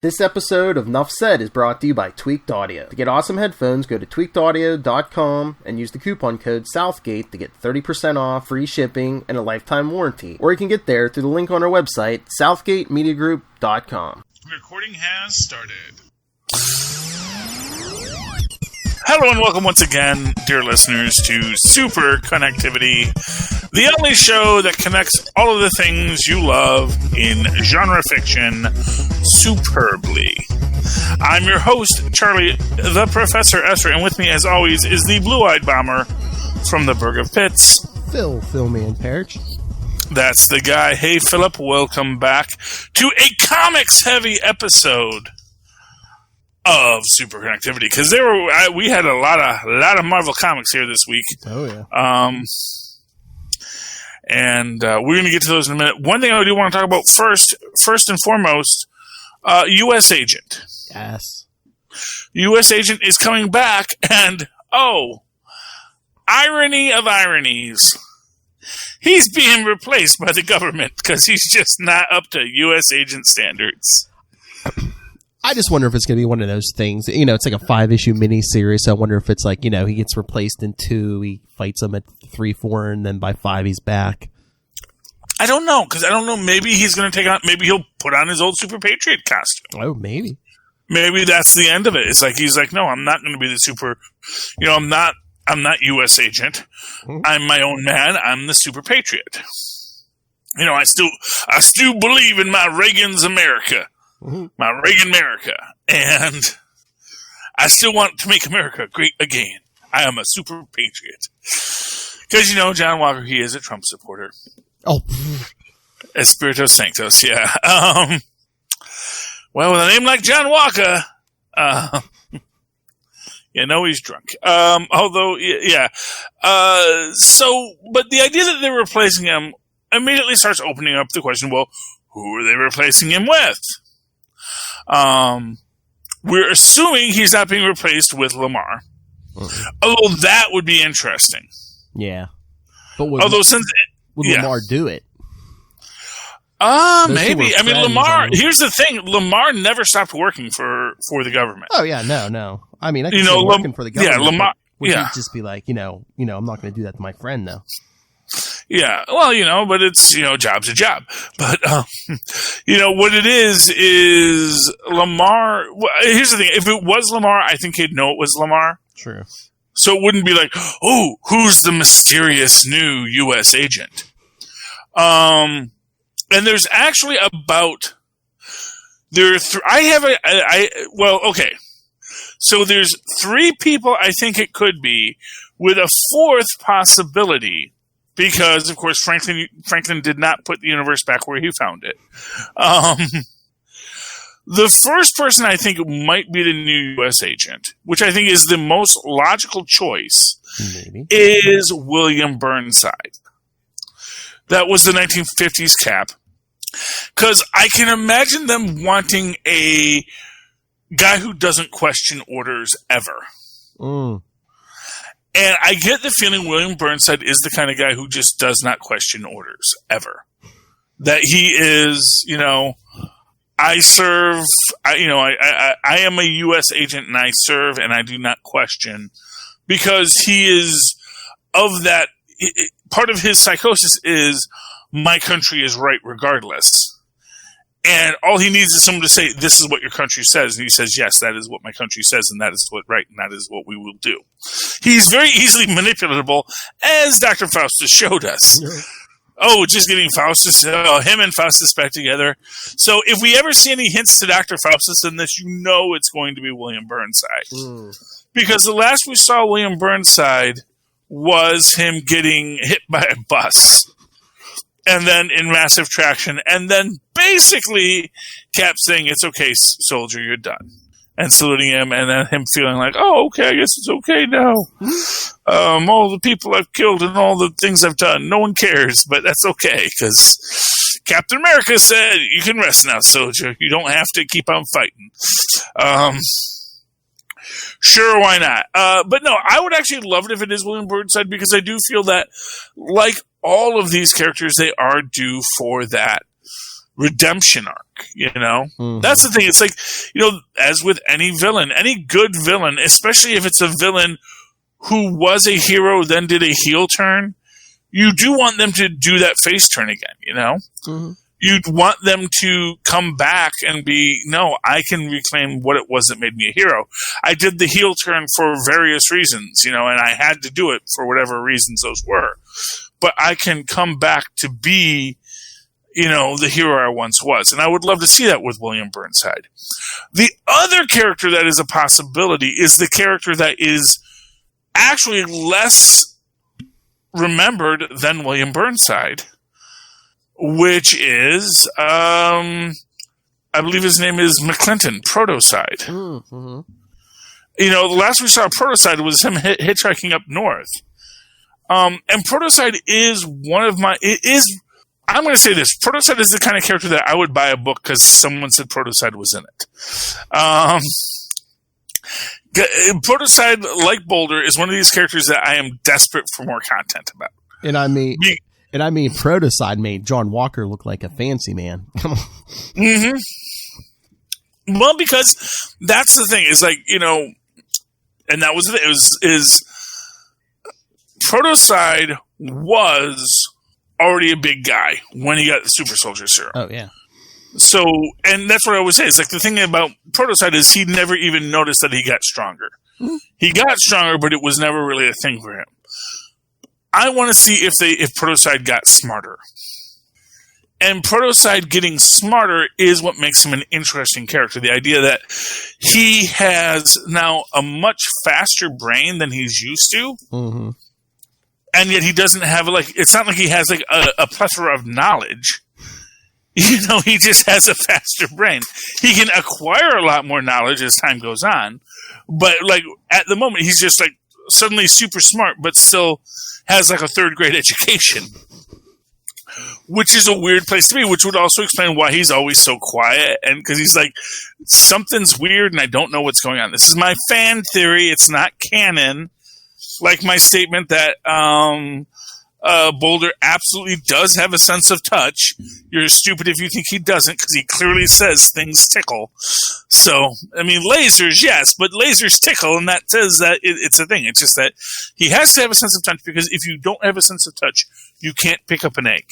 This episode of Nuff Said is brought to you by Tweaked Audio. To get awesome headphones, go to tweakedaudio.com and use the coupon code Southgate to get 30% off, free shipping, and a lifetime warranty. Or you can get there through the link on our website, southgatemediagroup.com. Recording has started. Hello and welcome once again, dear listeners, to Superconnectivity, the only show that connects all of the things you love in genre fiction superbly. I'm your host, Charlie, the Professor Esser, and with me, as always, is the blue-eyed bomber from the Burg of Pits, Philman Perich. That's the guy. Hey, Philip, welcome back to a comics-heavy episode of Superconnectivity, because we had a lot of Marvel comics here this week. Oh yeah. And we're going to get to those in a minute. One thing I do want to talk about first and foremost, U.S. Agent. Yes. U.S. Agent is coming back, and irony of ironies, he's being replaced by the government because he's just not up to U.S. Agent standards. I just wonder if it's going to be one of those things. You know, it's like a 5-issue miniseries. So I wonder if it's like, you know, he gets replaced in 2, he fights him at 3, 4, and then by 5 he's back. I don't know, because I don't know. Maybe he's going to maybe he'll put on his old Super Patriot costume. Oh, maybe. Maybe that's the end of it. It's like he's like, no, I'm not going to be the super. You know, I'm not U.S. Agent. Mm-hmm. I'm my own man. I'm the Super Patriot. You know, I still believe in my Reagan's America. Mm-hmm. My Reagan America, and I still want to make America great again. I am a super patriot. Because, you know, John Walker, he is a Trump supporter. Oh. Espirito Sanctos, yeah. Well, with a name like John Walker, you know he's drunk. Although, yeah. But the idea that they're replacing him immediately starts opening up the question, well, who are they replacing him with? We're assuming he's not being replaced with Lamar. Mm-hmm. Although that would be interesting. Yeah. But would Lamar do it? Maybe. I mean, Lamar, here's the thing. Lamar never stopped working for the government. Oh, yeah. No. I mean, I can see working for the government. Yeah, Lamar. Would he just be like, I'm not going to do that to my friend, though. Yeah, well, but it's, job's a job. But, what it is Lamar. Well, here's the thing. If it was Lamar, I think he'd know it was Lamar. True. So it wouldn't be like, oh, who's the mysterious new U.S. agent? And there's actually okay. So there's 3 people I think it could be, with a 4th possibility. Because, of course, Franklin did not put the universe back where he found it. The first person I think might be the new U.S. agent, which I think is the most logical choice, is William Burnside. That was the 1950s Cap. Because I can imagine them wanting a guy who doesn't question orders ever. Mm. And I get the feeling William Burnside is the kind of guy who just does not question orders, ever. That he is, I serve, I am a U.S. agent and I serve and I do not question. Because he is of that, part of his psychosis is, my country is right regardless. And all he needs is someone to say, this is what your country says. And he says, yes, that is what my country says, and that is right, and that is what we will do. He's very easily manipulatable, as Dr. Faustus showed us. Yeah. Oh, just getting Faustus, him and Faustus back together. So if we ever see any hints to Dr. Faustus in this, it's going to be William Burnside. Mm. Because the last we saw William Burnside was him getting hit by a bus. And then in massive traction, and then basically Cap saying, it's okay, soldier, you're done. And saluting him, and then him feeling like, oh, okay, I guess it's okay now. All the people I've killed and all the things I've done, no one cares, but that's okay, because Captain America said, you can rest now, soldier. You don't have to keep on fighting. Sure, why not? But no, I would actually love it if it is William Burnside, because I do feel that, like all of these characters, they are due for that redemption arc, Mm-hmm. That's the thing. It's like, as with any villain, any good villain, especially if it's a villain who was a hero, then did a heel turn, you do want them to do that face turn again, Mm-hmm. You'd want them to come back and be, no, I can reclaim what it was that made me a hero. I did the heel turn for various reasons, and I had to do it for whatever reasons those were. But I can come back to be, the hero I once was. And I would love to see that with William Burnside. The other character that is a possibility is the character that is actually less remembered than William Burnside, which is, I believe his name is McClinton, Protocide. Mm-hmm. The last we saw of Protocide was him hitchhiking up north. And Protocide is I'm going to say this, Protocide is the kind of character that I would buy a book because someone said Protocide was in it. Protocide, like Boulder, is one of these characters that I am desperate for more content about. And I mean, Protocide made John Walker look like a fancy man. Come on. Mm-hmm. Well, because that's the thing, is like, and that was it. Is Protocide was already a big guy when he got the super soldier serum. Oh, yeah. So, and that's what I always say. It's like the thing about Protocide is he never even noticed that he got stronger. Mm-hmm. He got stronger, but it was never really a thing for him. I want to see if Protocide got smarter. And Protocide getting smarter is what makes him an interesting character. The idea that he has now a much faster brain than he's used to. Mm-hmm. And yet he doesn't have, it's not like he has, a plethora of knowledge. He just has a faster brain. He can acquire a lot more knowledge as time goes on. But, at the moment, he's just, suddenly super smart, but still has, a third-grade education. Which is a weird place to be, which would also explain why he's always so quiet. And because he's something's weird and I don't know what's going on. This is my fan theory. It's not canon. Like my statement that Boulder absolutely does have a sense of touch. You're stupid if you think he doesn't, because he clearly says things tickle. So, I mean, lasers, yes, but lasers tickle, and that says that it's a thing. It's just that he has to have a sense of touch, because if you don't have a sense of touch, you can't pick up an egg.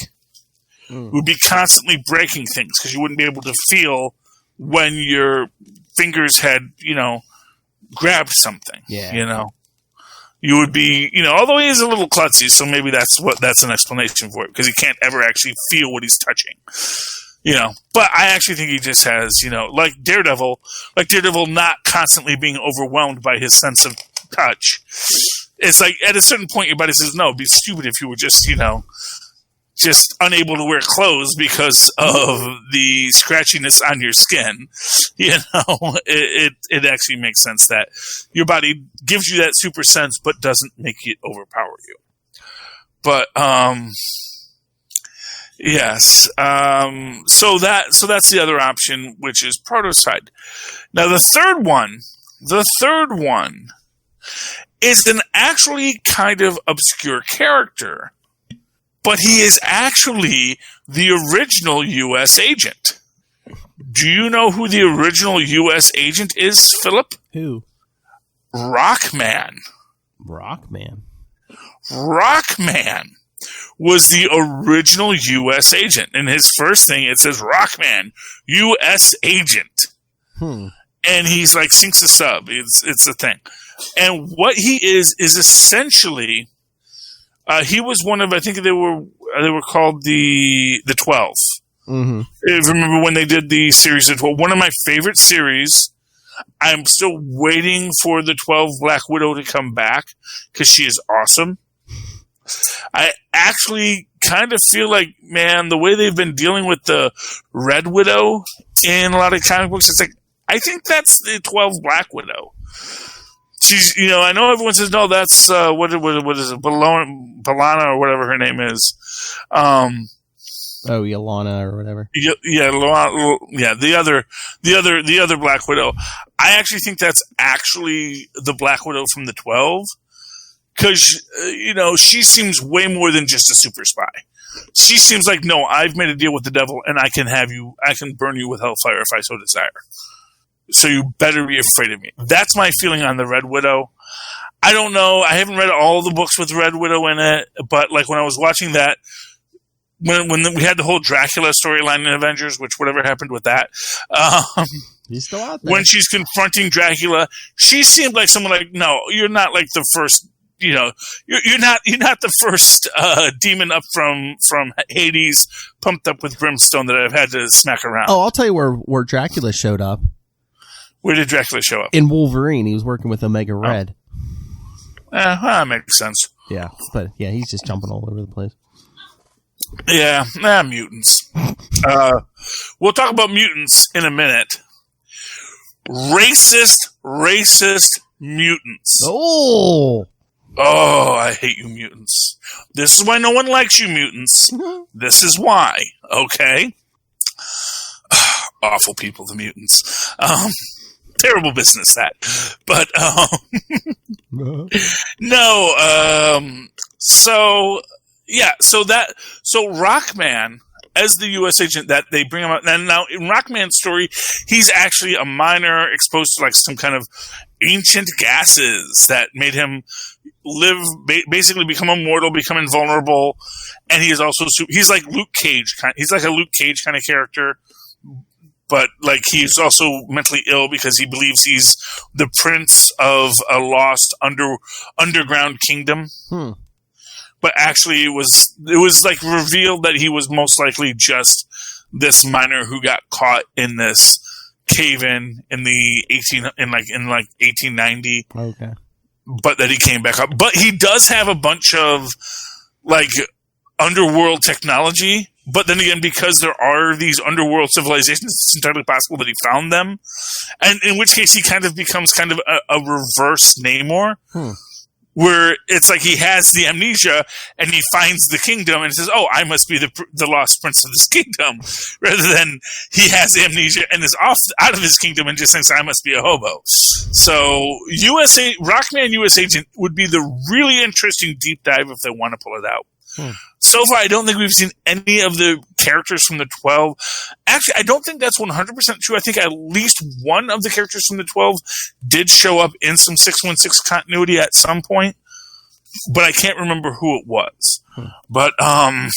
You would be constantly breaking things, because you wouldn't be able to feel when your fingers had, grabbed something. Yeah. You would be, although he is a little klutzy, so maybe that's an explanation for it, because he can't ever actually feel what he's touching. But I actually think he just has, like Daredevil not constantly being overwhelmed by his sense of touch. It's like at a certain point your body says, no, it'd be stupid if you were just, just unable to wear clothes because of the scratchiness on your skin. It actually makes sense that your body gives you that super sense, but doesn't make it overpower you. But, yes. So that's the other option, which is Protocide. Now the third one is an actually kind of obscure character. But he is actually the original U.S. agent. Do you know who the original U.S. agent is, Philip? Who? Rockman. Rockman was the original U.S. agent. In his first thing, it says Rockman, U.S. agent. And he's sinks a sub. It's a thing. And what he is essentially... he was one of, I think they were called the 12. Mm-hmm. Remember when they did the series of 12? One of my favorite series. I'm still waiting for the 12 Black Widow to come back, because she is awesome. I actually kind of feel like, man, the way they've been dealing with the Red Widow in a lot of comic books, it's I think that's the 12 Black Widow. She's, I know everyone says, no, that's, what is it, Balana or whatever her name is. Yolana or whatever. Yeah, the other Black Widow. I actually think that's actually the Black Widow from the 12. Because, she seems way more than just a super spy. She seems like, no, I've made a deal with the devil, and I can burn you with hellfire if I so desire. So you better be afraid of me. That's my feeling on the Red Widow. I don't know. I haven't read all the books with Red Widow in it, but like when I was watching that, when we had the whole Dracula storyline in Avengers, which whatever happened with that, he's still out there. When she's confronting Dracula, she seemed like someone like, no, you're not like the first. You know, you're not the first demon up from Hades, pumped up with brimstone that I've had to smack around. Oh, I'll tell you where Dracula showed up. Where did Dracula show up? In Wolverine. He was working with Omega Red. That makes sense. Yeah, but yeah, he's just jumping all over the place. Yeah, mutants. We'll talk about mutants in a minute. Racist mutants. Oh, I hate you mutants. This is why no one likes you mutants. This is why, okay? Awful people, the mutants. Terrible business, that. But, so Rockman, as the U.S. agent that they bring him out, and now in Rockman's story, he's actually a miner exposed to like some kind of ancient gases that made him live, basically become immortal, become invulnerable, and he is also he's like Luke Cage. He's like a Luke Cage kind of character, but like he's also mentally ill because he believes he's the prince of a lost underground kingdom. But actually, it was like revealed that he was most likely just this miner who got caught in this cave-in in 1890. Okay. But that he came back up. But he does have a bunch of like underworld technology. But then again, because there are these underworld civilizations, it's entirely possible that he found them. And in which case, he kind of becomes kind of a reverse Namor. Where it's like he has the amnesia and he finds the kingdom and says, "Oh, I must be the lost prince of this kingdom," rather than he has amnesia and is out of his kingdom and just thinks, "I must be a hobo." So, Rockman U.S. Agent would be the really interesting deep dive if they want to pull it out. So far, I don't think we've seen any of the characters from the 12. Actually, I don't think that's 100% true. I think at least one of the characters from the 12 did show up in some 616 continuity at some point, but I can't remember who it was. But I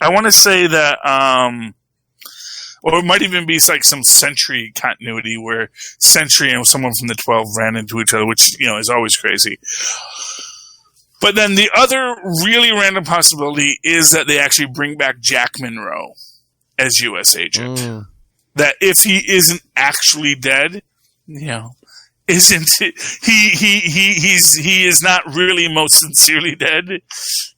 want to say that, or it might even be like some Sentry continuity where Sentry and someone from the 12 ran into each other, which, you know, is always crazy. But then the other really random possibility is that they actually bring back Jack Monroe as U.S. agent. That if he isn't actually dead, you know, he is not really most sincerely dead.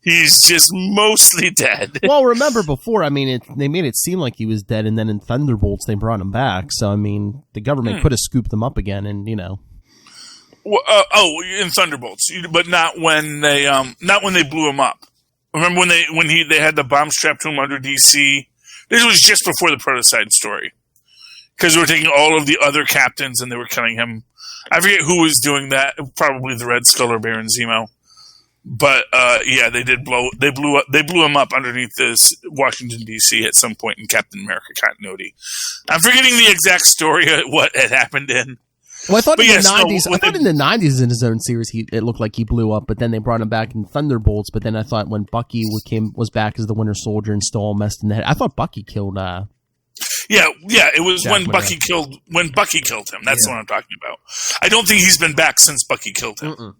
He's just mostly dead. Well, remember before, I mean, they made it seem like he was dead, and then in Thunderbolts they brought him back. So, I mean, the government could have scooped him up again, and, you know. In Thunderbolts, but not when they blew him up. Remember when they had the bomb strapped to him under DC? This was just before the Protocide story, because they were taking all of the other captains and they were killing him. I forget who was doing that. Probably the Red Skull or Baron Zemo. But yeah, they blew him up underneath this Washington DC at some point in Captain America continuity. I'm forgetting the exact story of what had happened in. Well, I thought in the 90s. I thought in the 90s in his own series, it looked like he blew up, but then they brought him back in Thunderbolts. But then I thought when Bucky was back as the Winter Soldier and still all messed in the head, I thought Bucky killed. Yeah, it was when Bucky killed him. That's the one I'm talking about. I don't think he's been back since Bucky killed him.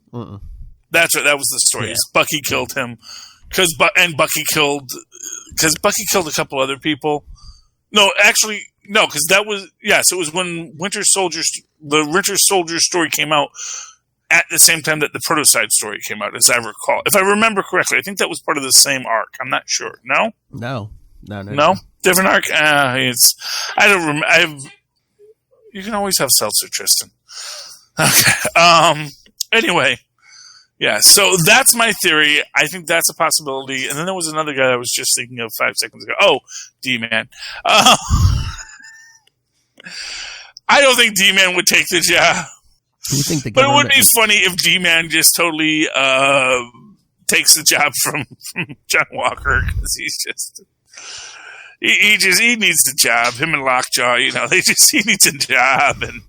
That's right. That was the story. Yeah. Bucky killed him because Bucky killed a couple other people. No, actually. No, because that was it was when the Winter Soldier story came out at the same time that the Protocide story came out, as I recall. If I remember correctly, I think that was part of the same arc. I'm not sure. No, different arc. I don't remember. You can always have seltzer, Tristan. Okay. Anyway, yeah. So that's my theory. I think that's a possibility. And then there was another guy I was just thinking of 5 seconds ago. Oh, D-Man. I don't think D-Man would take the job. You think but it would be funny if D-Man just totally takes the job from John Walker because he's just he needs the job. Him and Lockjaw, he needs a job. And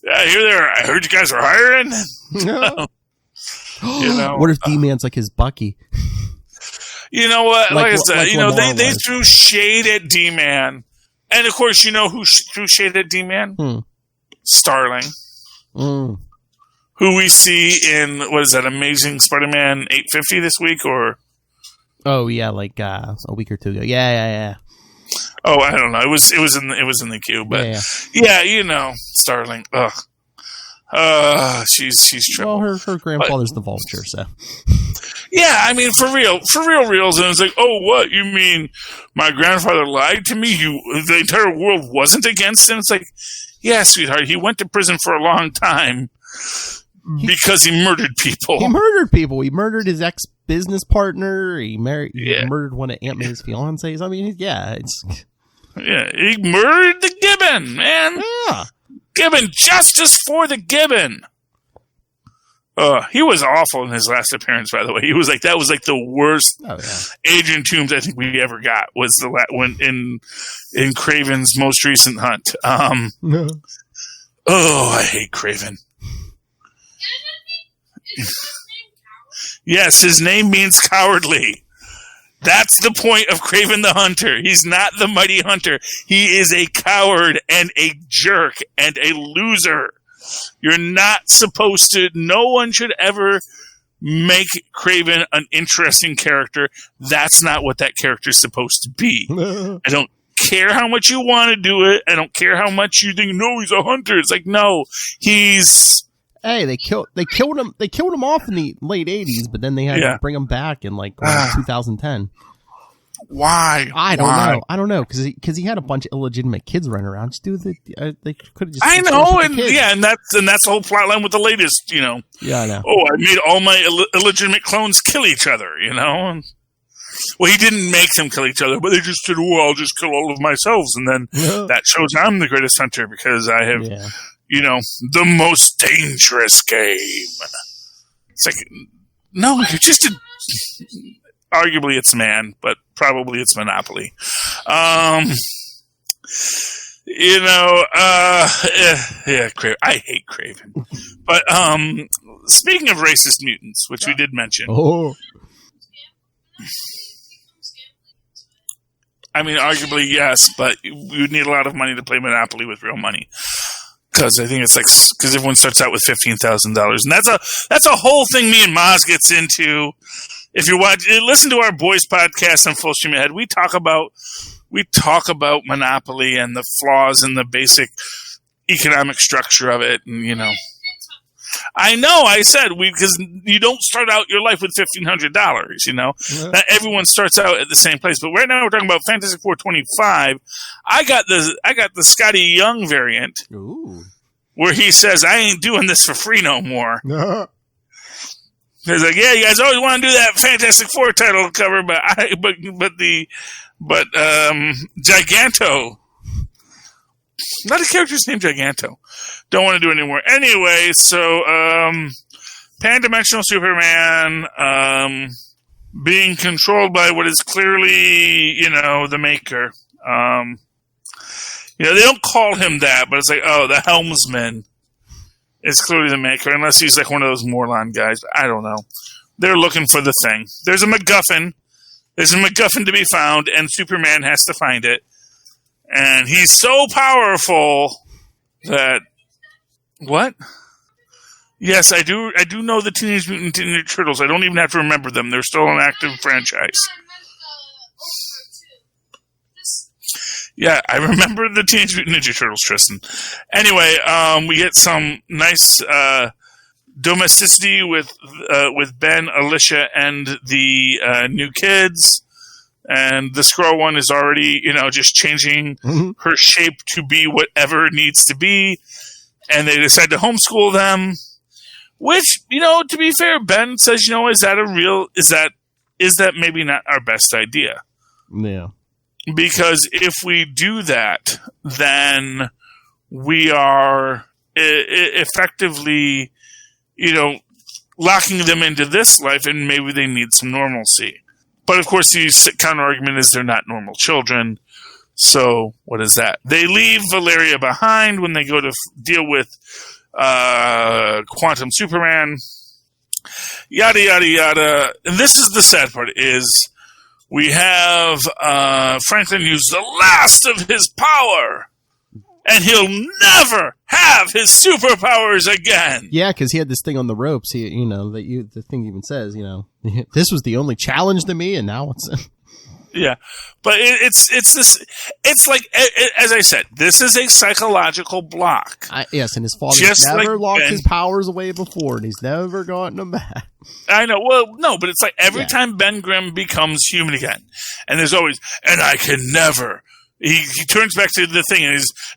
I heard you guys are hiring. What if D-Man's like his Bucky? You know what? Like I said, they threw shade at D-Man. And, of course, you know who threw shade at D-Man? Starling. Who we see in, what is that, Amazing Spider-Man 850 this week? Or Oh, yeah, like a week or two ago. Yeah. Oh, I don't know. It was in the queue. But, yeah Starling. Ugh. She's trouble. Well, her grandfather's the Vulture, so. Yeah, I mean, for reals. And it's like, oh, what? You mean my grandfather lied to me? The entire world wasn't against him? It's like, yeah, sweetheart, he went to prison for a long time because he murdered people. He murdered his ex-business partner. He murdered one of Aunt May's fiancés. I mean, he murdered the Gibbon, man. Yeah. Gibbon, justice for the Gibbon. He was awful in his last appearance, by the way. That was the worst Agent Toombs I think we ever got was when in Kraven's most recent hunt. Oh, I hate Kraven. Yes, his name means cowardly. That's the point of Kraven the Hunter. He's not the mighty hunter. He is a coward and a jerk and a loser. You're not supposed to. No one should ever make Kraven an interesting character. That's not what that character is supposed to be. I don't care how much you want to do it. I don't care how much you think, no, he's a hunter. It's like, no, he's... Hey, they killed him. They killed him off in the late 80s, but then they had to bring him back in 2010. Why? I don't know because he had a bunch of illegitimate kids running around. Just do they could have just. I know, and that's the whole plot line with the latest. Yeah, I know. Oh, I made all my illegitimate clones kill each other. Well, he didn't make them kill each other, but they just said, "Oh, I'll just kill all of myself," and then that shows I'm the greatest hunter because I have. Yeah. The most dangerous game. It's like, no, you're just arguably it's Man, but probably it's Monopoly. Kraven. I hate Kraven. But speaking of racist mutants, which we did mention. Oh. I mean, arguably, yes, but you would need a lot of money to play Monopoly with real money. Because I think it's because everyone starts out with $15,000, and that's a whole thing me and Maz gets into. If you listen to our boys podcast on Full Stream Ahead, we talk about Monopoly and the flaws in the basic economic structure of it, and I know. I said because you don't start out your life with $1,500. Not everyone starts out at the same place. But right now we're talking about Fantastic Four 25. I got the Scotty Young variant. Ooh. Where he says, "I ain't doing this for free no more." He's like, "Yeah, you guys always want to do that Fantastic Four title cover, but Giganto." Not a character's named Giganto. Don't want to do it anymore. Anyway, so Pan-Dimensional Superman being controlled by what is clearly, the Maker. They don't call him that, but it's like, oh, the Helmsman is clearly the Maker, unless he's like one of those Morlon guys. I don't know. They're looking for the thing. There's a MacGuffin. There's a MacGuffin to be found, and Superman has to find it. And he's so powerful that... What? Yes, I do know the Teenage Mutant Ninja Turtles. I don't even have to remember them. They're still an active franchise. Yeah, I remember the Teenage Mutant Ninja Turtles, Tristan. Anyway, we get some nice domesticity with Ben, Alicia, and the new kids. And the Skrull one is already, just changing her shape to be whatever it needs to be. And they decide to homeschool them. Which, to be fair, Ben says, is that maybe not our best idea? Yeah. Because if we do that, then we are effectively, locking them into this life, and maybe they need some normalcy. But of course, the counter-argument is they're not normal children. So what is that? They leave Valeria behind when they go to deal with Quantum Superman. Yada, yada, yada. And this is the sad part, is we have Franklin use the last of his power, and he'll never have his superpowers again. Yeah, because he had this thing on the ropes. The thing even says, this was the only challenge to me, and now it's. Yeah, but it's like, as I said, this is a psychological block. Yes, and his father never locked his powers away before, and he's never gotten them back. I know. Well, no, but it's like every time Ben Grimm becomes human again, and there's always, and I can never. He turns back to the thing,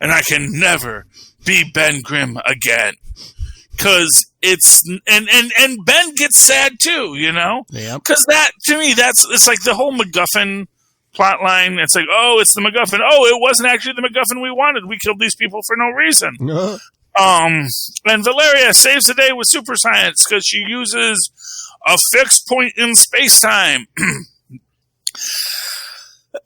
and I can never be Ben Grimm again. Because it's, and Ben gets sad too, Because that, to me, it's like the whole MacGuffin plot line. It's like, oh, it's the MacGuffin. Oh, it wasn't actually the MacGuffin we wanted. We killed these people for no reason. And Valeria saves the day with super science because she uses a fixed point in space-time.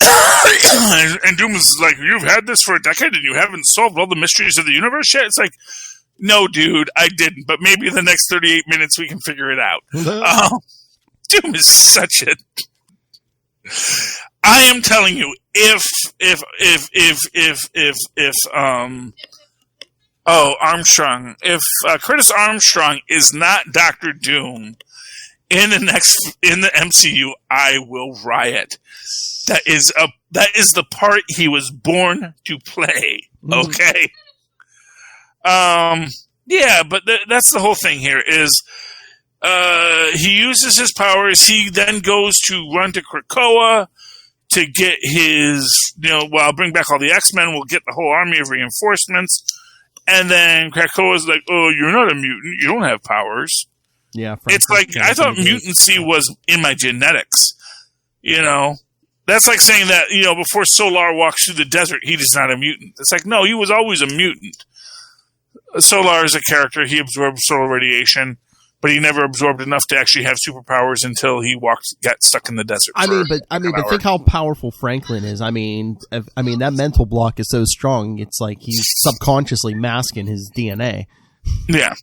And Doom is like, you've had this for a decade and you haven't solved all the mysteries of the universe yet? It's like, no, dude, I didn't. But maybe in the next 38 minutes we can figure it out. Doom is such a... I am telling you, if Curtis Armstrong is not Dr. Doom in the MCU, I will riot. That is the part he was born to play. Okay. Yeah, but that's the whole thing here is, he uses his powers. He then goes to run to Krakoa to get his, I'll bring back all the X-Men. We'll get the whole army of reinforcements. And then Krakoa's like, oh, you're not a mutant. You don't have powers. Yeah. It's like, I thought mutancy was in my genetics. That's like saying that, before Solar walks through the desert, he is not a mutant. It's like, no, he was always a mutant. Solar is a character. He absorbed solar radiation, but he never absorbed enough to actually have superpowers until he got stuck in the desert. But think how powerful Franklin is. That mental block is so strong. It's like he's subconsciously masking his DNA. Yeah.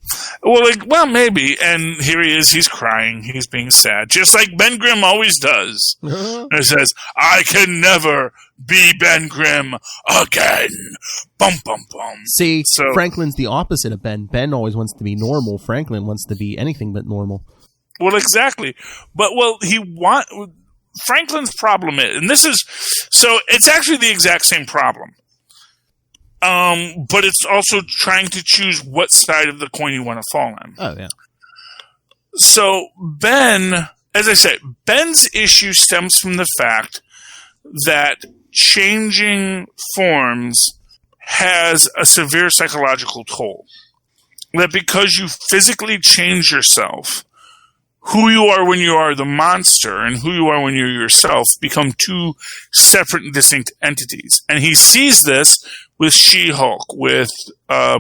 Well, maybe. And here he is. He's crying. He's being sad. Just like Ben Grimm always does. And it says, I can never be Ben Grimm again. Bum, bum, bum. See, Franklin's the opposite of Ben. Ben always wants to be normal. Franklin wants to be anything but normal. Well, exactly. But, Franklin's problem is, and this is, so it's actually the exact same problem. But it's also trying to choose what side of the coin you want to fall on. Oh, yeah. So Ben, as I said, Ben's issue stems from the fact that changing forms has a severe psychological toll. That because you physically change yourself, who you are when you are the monster and who you are when you're yourself become two separate and distinct entities. And he sees this with She-Hulk, with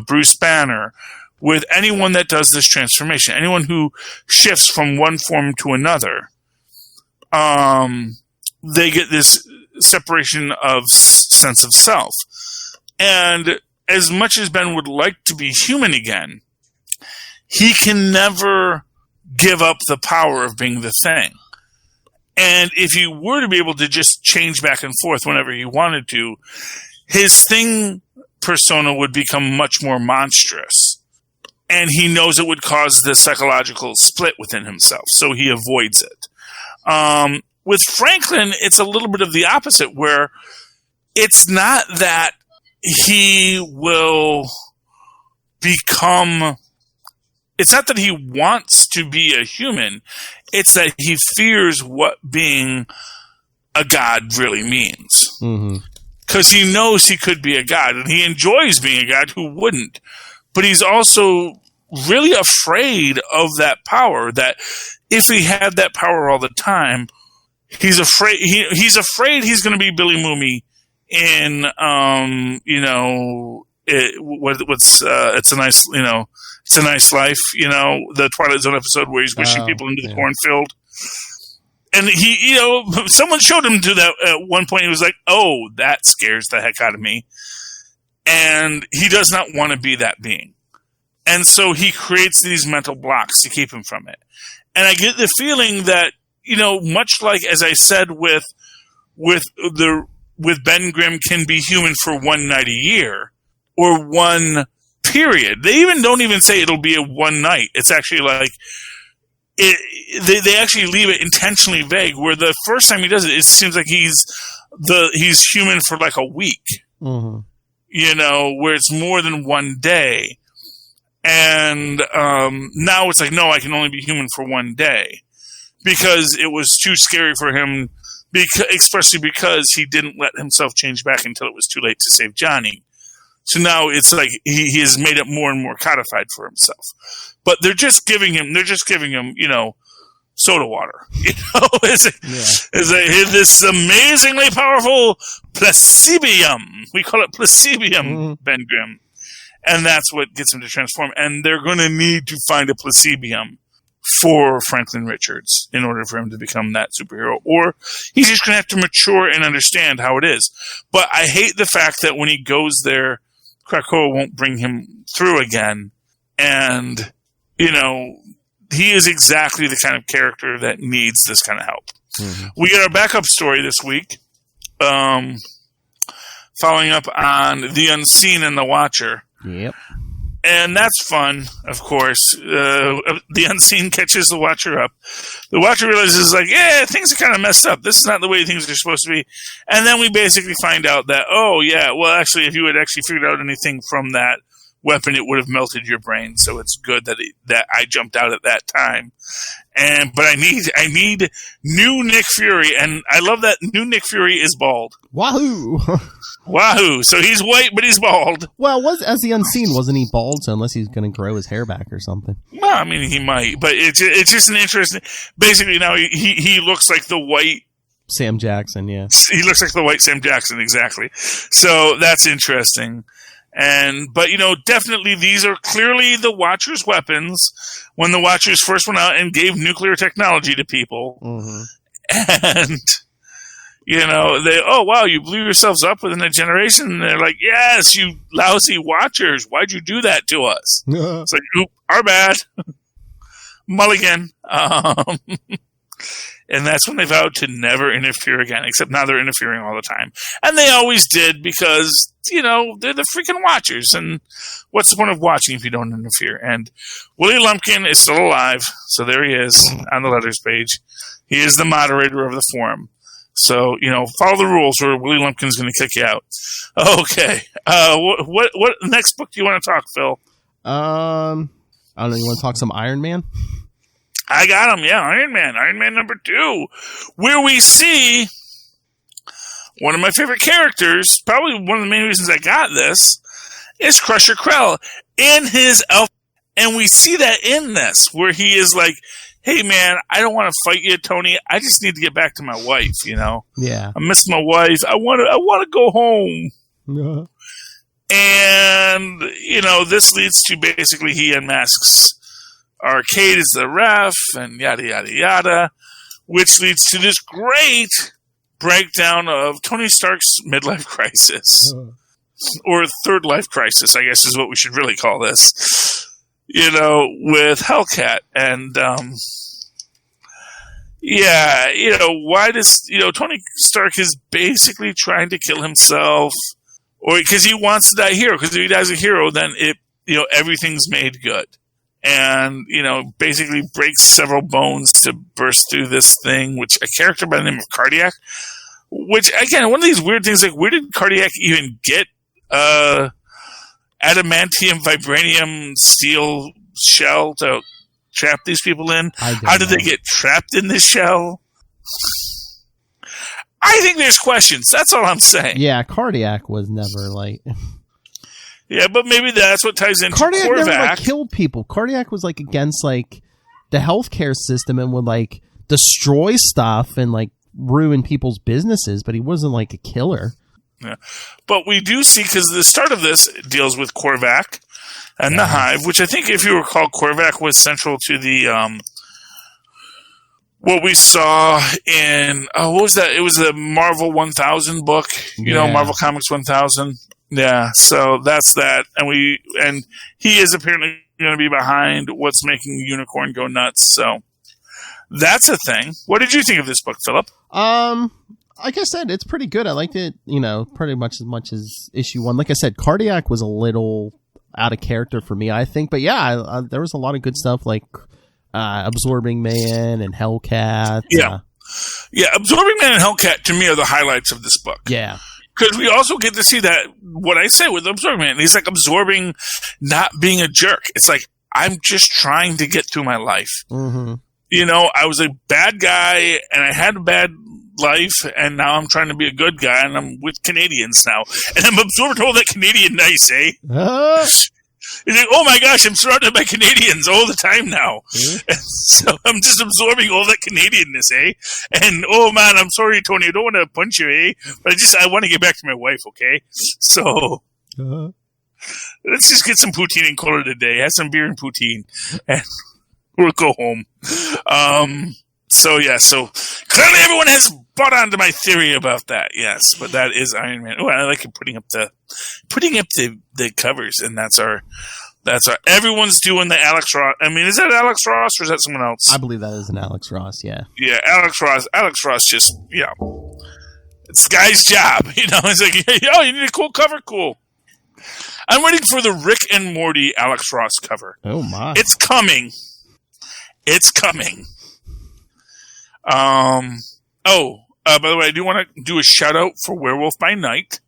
Bruce Banner, with anyone that does this transformation, anyone who shifts from one form to another. They get this separation of sense of self. And as much as Ben would like to be human again, he can never give up the power of being the Thing. And if he were to be able to just change back and forth whenever he wanted to, his Thing persona would become much more monstrous. And he knows it would cause this psychological split within himself, so he avoids it. With Franklin, it's a little bit of the opposite, where it's not that he will become... It's not that he wants to be a human. It's that he fears what being a god really means. Because he knows he could be a god, and he enjoys being a god. Who wouldn't? But he's also really afraid of that power, that if he had that power all the time, he's afraid he's afraid he's going to be Billy Mooney in, it's a nice, It's a Nice Life, the Twilight Zone episode where he's wishing people into the cornfield. And he, someone showed him to that at one point. He was like, oh, that scares the heck out of me. And he does not want to be that being. And so he creates these mental blocks to keep him from it. And I get the feeling that, much like, as I said, with Ben Grimm can be human for one night a year or one period. They don't even say it'll be a one night. It's actually like, they actually leave it intentionally vague, where the first time he does it, it seems like he's human for like a week, where it's more than one day. And now it's like, no, I can only be human for one day, because it was too scary for him, especially because he didn't let himself change back until it was too late to save Johnny. So now it's like he has made it more and more codified for himself. But they're just giving him, soda water. It's this amazingly powerful placibium. We call it placibium, Ben Grimm. And that's what gets him to transform. And they're going to need to find a placibium for Franklin Richards in order for him to become that superhero. Or he's just going to have to mature and understand how it is. But I hate the fact that when he goes there, Krakoa won't bring him through again. And, he is exactly the kind of character that needs this kind of help. Mm-hmm. We get our backup story this week, following up on The Unseen and the Watcher. Yep. And that's fun, of course. The Unseen catches the Watcher up. The Watcher realizes, things are kind of messed up. This is not the way things are supposed to be. And then we basically find out that, actually, if you had actually figured out anything from that weapon, it would have melted your brain. So it's good that I jumped out at that time. But I need new Nick Fury, and I love that new Nick Fury is bald. Wahoo! Wahoo! So he's white, but he's bald. Well, as the Unseen, wasn't he bald? So unless he's going to grow his hair back or something. Well, I mean, he might, but it's just an interesting. Basically, now he looks like the white Sam Jackson. Yeah, he looks like the white Sam Jackson, exactly. So that's interesting. But definitely these are clearly the Watcher's weapons when the Watchers first went out and gave nuclear technology to people. Mm-hmm. And, you blew yourselves up within a generation. And they're like, yes, you lousy Watchers. Why'd you do that to us? It's like, oop, our bad. Mulligan. And that's when they vowed to never interfere again, except now they're interfering all the time. And they always did because, they're the freaking Watchers. And what's the point of watching if you don't interfere? And Willie Lumpkin is still alive. So there he is on the letters page. He is the moderator of the forum. So, follow the rules or Willie Lumpkin's going to kick you out. Okay. What next book do you want to talk, Phil? I don't know. You want to talk some Iron Man? I got him, yeah. Iron Man number 2, where we see one of my favorite characters, probably one of the main reasons I got this, is Crusher Krell in his elf. And we see that in this, where he is like, hey man, I don't want to fight you, Tony. I just need to get back to my wife, Yeah. I miss my wife. I want to go home. Yeah. And, this leads to basically he unmasks Arcade is the ref, and yada, yada, yada, which leads to this great breakdown of Tony Stark's midlife crisis. Or third life crisis, I guess is what we should really call this. With Hellcat. And, why does, Tony Stark is basically trying to kill himself, or because he wants to die a hero, because if he dies a hero, then everything's made good. And, basically breaks several bones to burst through this thing, which a character by the name of Cardiac, which, again, one of these weird things, like, where did Cardiac even get adamantium, vibranium, steel shell to trap these people in? How did they get trapped in this shell? I think there's questions. That's all I'm saying. Yeah, Cardiac was never, Yeah, but maybe that's what ties into Cardiac Korvac. Never killed people. Cardiac was against the healthcare system and would destroy stuff and ruin people's businesses, but he wasn't a killer. Yeah. But we do see, because the start of this deals with Korvac, and the Hive, which I think, if you recall, Korvac was central to the what we saw in what was that? It was the Marvel 1000 book, Marvel Comics 1000. Yeah, so that's that, and he is apparently going to be behind what's making Unicorn go nuts. So that's a thing. What did you think of this book, Philip? Like I said, it's pretty good. I liked it, pretty much as issue 1. Like I said, Cardiac was a little out of character for me, I think. But yeah, there was a lot of good stuff like Absorbing Man and Hellcat. Yeah. Absorbing Man and Hellcat, to me, are the highlights of this book. Yeah. Because we also get to see that, what I say with Absorbing Man, he's like absorbing not being a jerk. It's like, I'm just trying to get through my life. Mm-hmm. I was a bad guy, and I had a bad life, and now I'm trying to be a good guy, and I'm with Canadians now. And I'm absorbing all that Canadian nice, eh? He's like, oh my gosh, I'm surrounded by Canadians all the time now. Mm-hmm. So I'm just absorbing all that Canadianness, eh? And, oh man, I'm sorry, Tony, I don't want to punch you, eh? But I want to get back to my wife, okay? So let's just get some poutine and call it a day. Have some beer and poutine, and we'll go home. So clearly everyone has bought onto my theory about that. Yes, but that is Iron Man. Oh, I like it putting up the covers, and that's our. Everyone's doing the Alex Ross. I mean, is that Alex Ross or is that someone else? I believe that is an Alex Ross. Yeah. Yeah, Alex Ross. Alex Ross just it's the guy's job. It's like, oh, you need a cool cover, cool. I'm waiting for the Rick and Morty Alex Ross cover. Oh my! It's coming. It's coming. By the way, I do want to do a shout out for Werewolf by Night.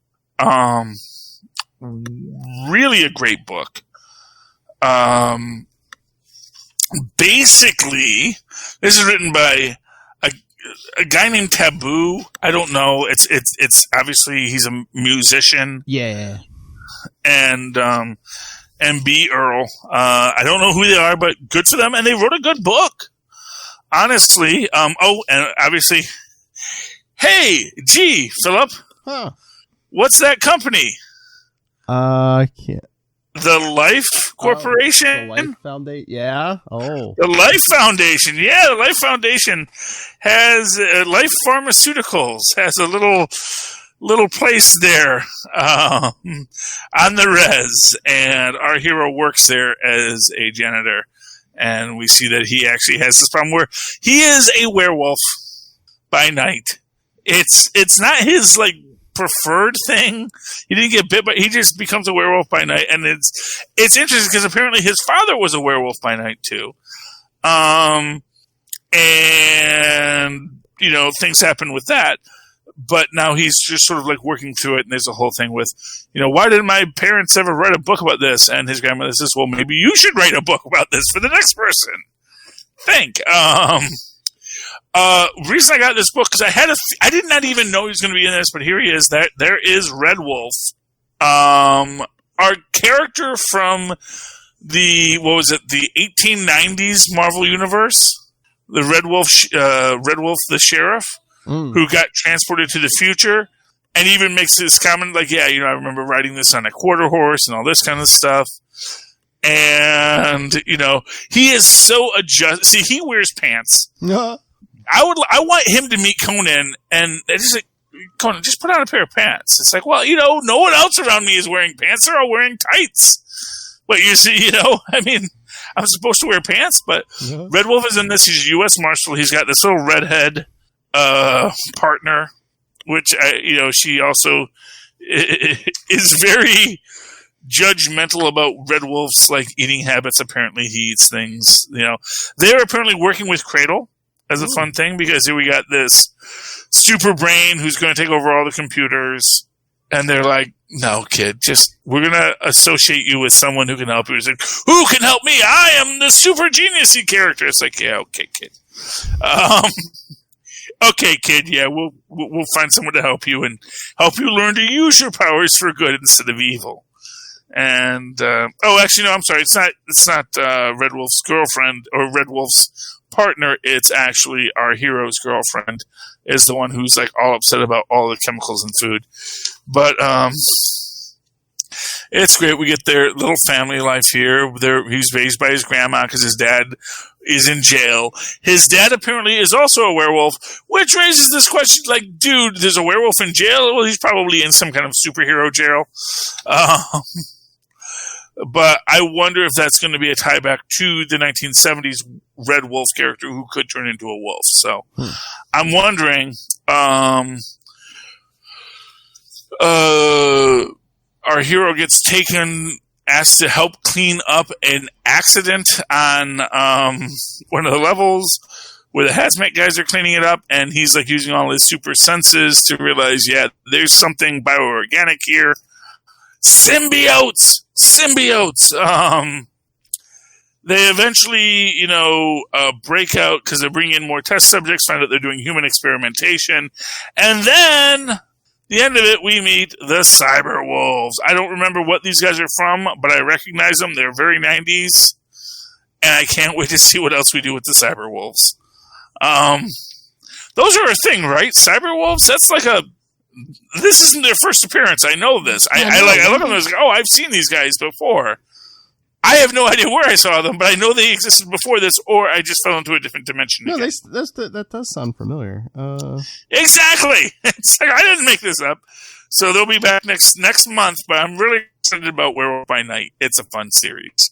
Really a great book. Basically, this is written by a guy named Taboo. I don't know. It's obviously he's a musician. Yeah. And B. Earl. I don't know who they are, but good for them. And they wrote a good book. Honestly, and obviously, hey, Philip, what's that company? I can't. The Life Corporation? The Life Foundation? Yeah. Oh. The Life Foundation. Yeah, the Life Foundation has Life Pharmaceuticals has a little place there on the res, and our hero works there as a janitor. And we see that he actually has this problem where he is a werewolf by night. It's not his preferred thing. He didn't get bit, but he just becomes a werewolf by night. And it's interesting because apparently his father was a werewolf by night too. And things happen with that. But now he's just sort of working through it, and there's a whole thing with, why didn't my parents ever write a book about this? And his grandmother says, well, maybe you should write a book about this for the next person. Reason I got this book, because I did not even know he was going to be in this, but here he is. There is Red Wolf. Our character from the 1890s Marvel Universe, the Red Wolf the Sheriff, who got transported to the future, and even makes this comment I remember riding this on a quarter horse and all this kind of stuff. And, he is so adjusted. See, he wears pants. I want him to meet Conan, and just Conan, just put on a pair of pants. It's like, well, no one else around me is wearing pants. They're all wearing tights. But you see, I mean, I'm supposed to wear pants, but Red Wolf is in this. He's a U.S. Marshal. He's got this little redhead partner, which she also is very judgmental about Red Wolf's eating habits. Apparently he eats things, they're apparently working with Cradle as a fun thing, because here we got this super brain who's going to take over all the computers, and they're like, no, kid, we're going to associate you with someone who can help you. He's like, who can help me? I am the super genius-y character. It's like, yeah, okay, kid. Okay, kid, yeah, we'll find someone to help you and help you learn to use your powers for good instead of evil. And actually, no, I'm sorry. It's not Red Wolf's girlfriend or Red Wolf's partner. It's actually our hero's girlfriend is the one who's all upset about all the chemicals in food. But It's great. We get their little family life here. He's raised by his grandma because his dad is in jail. His dad apparently is also a werewolf, which raises this question, like, dude, there's a werewolf in jail? Well, he's probably in some kind of superhero jail. But I wonder if that's going to be a tie back to the 1970s Red Wolf character who could turn into a wolf. So I'm wondering, our hero gets asked to help clean up an accident on one of the levels where the hazmat guys are cleaning it up, and he's like using all his super senses to realize, yeah, there's something bioorganic here. Symbiotes. They eventually, break out because they bring in more test subjects, find out they're doing human experimentation, and then the end of it, we meet the Cyber Wolves. I don't remember what these guys are from, but I recognize them. They're very 90s, and I can't wait to see what else we do with the Cyber Wolves. Those are a thing, right? Cyber Wolves? That's like this isn't their first appearance. I know this. I look at them and I was like, oh, I've seen these guys before. I have no idea where I saw them, but I know they existed before this, or I just fell into a different dimension. No, that does sound familiar. Exactly. It's like, I didn't make this up. So they'll be back next month, but I'm really excited about Werewolf by Night. It's a fun series.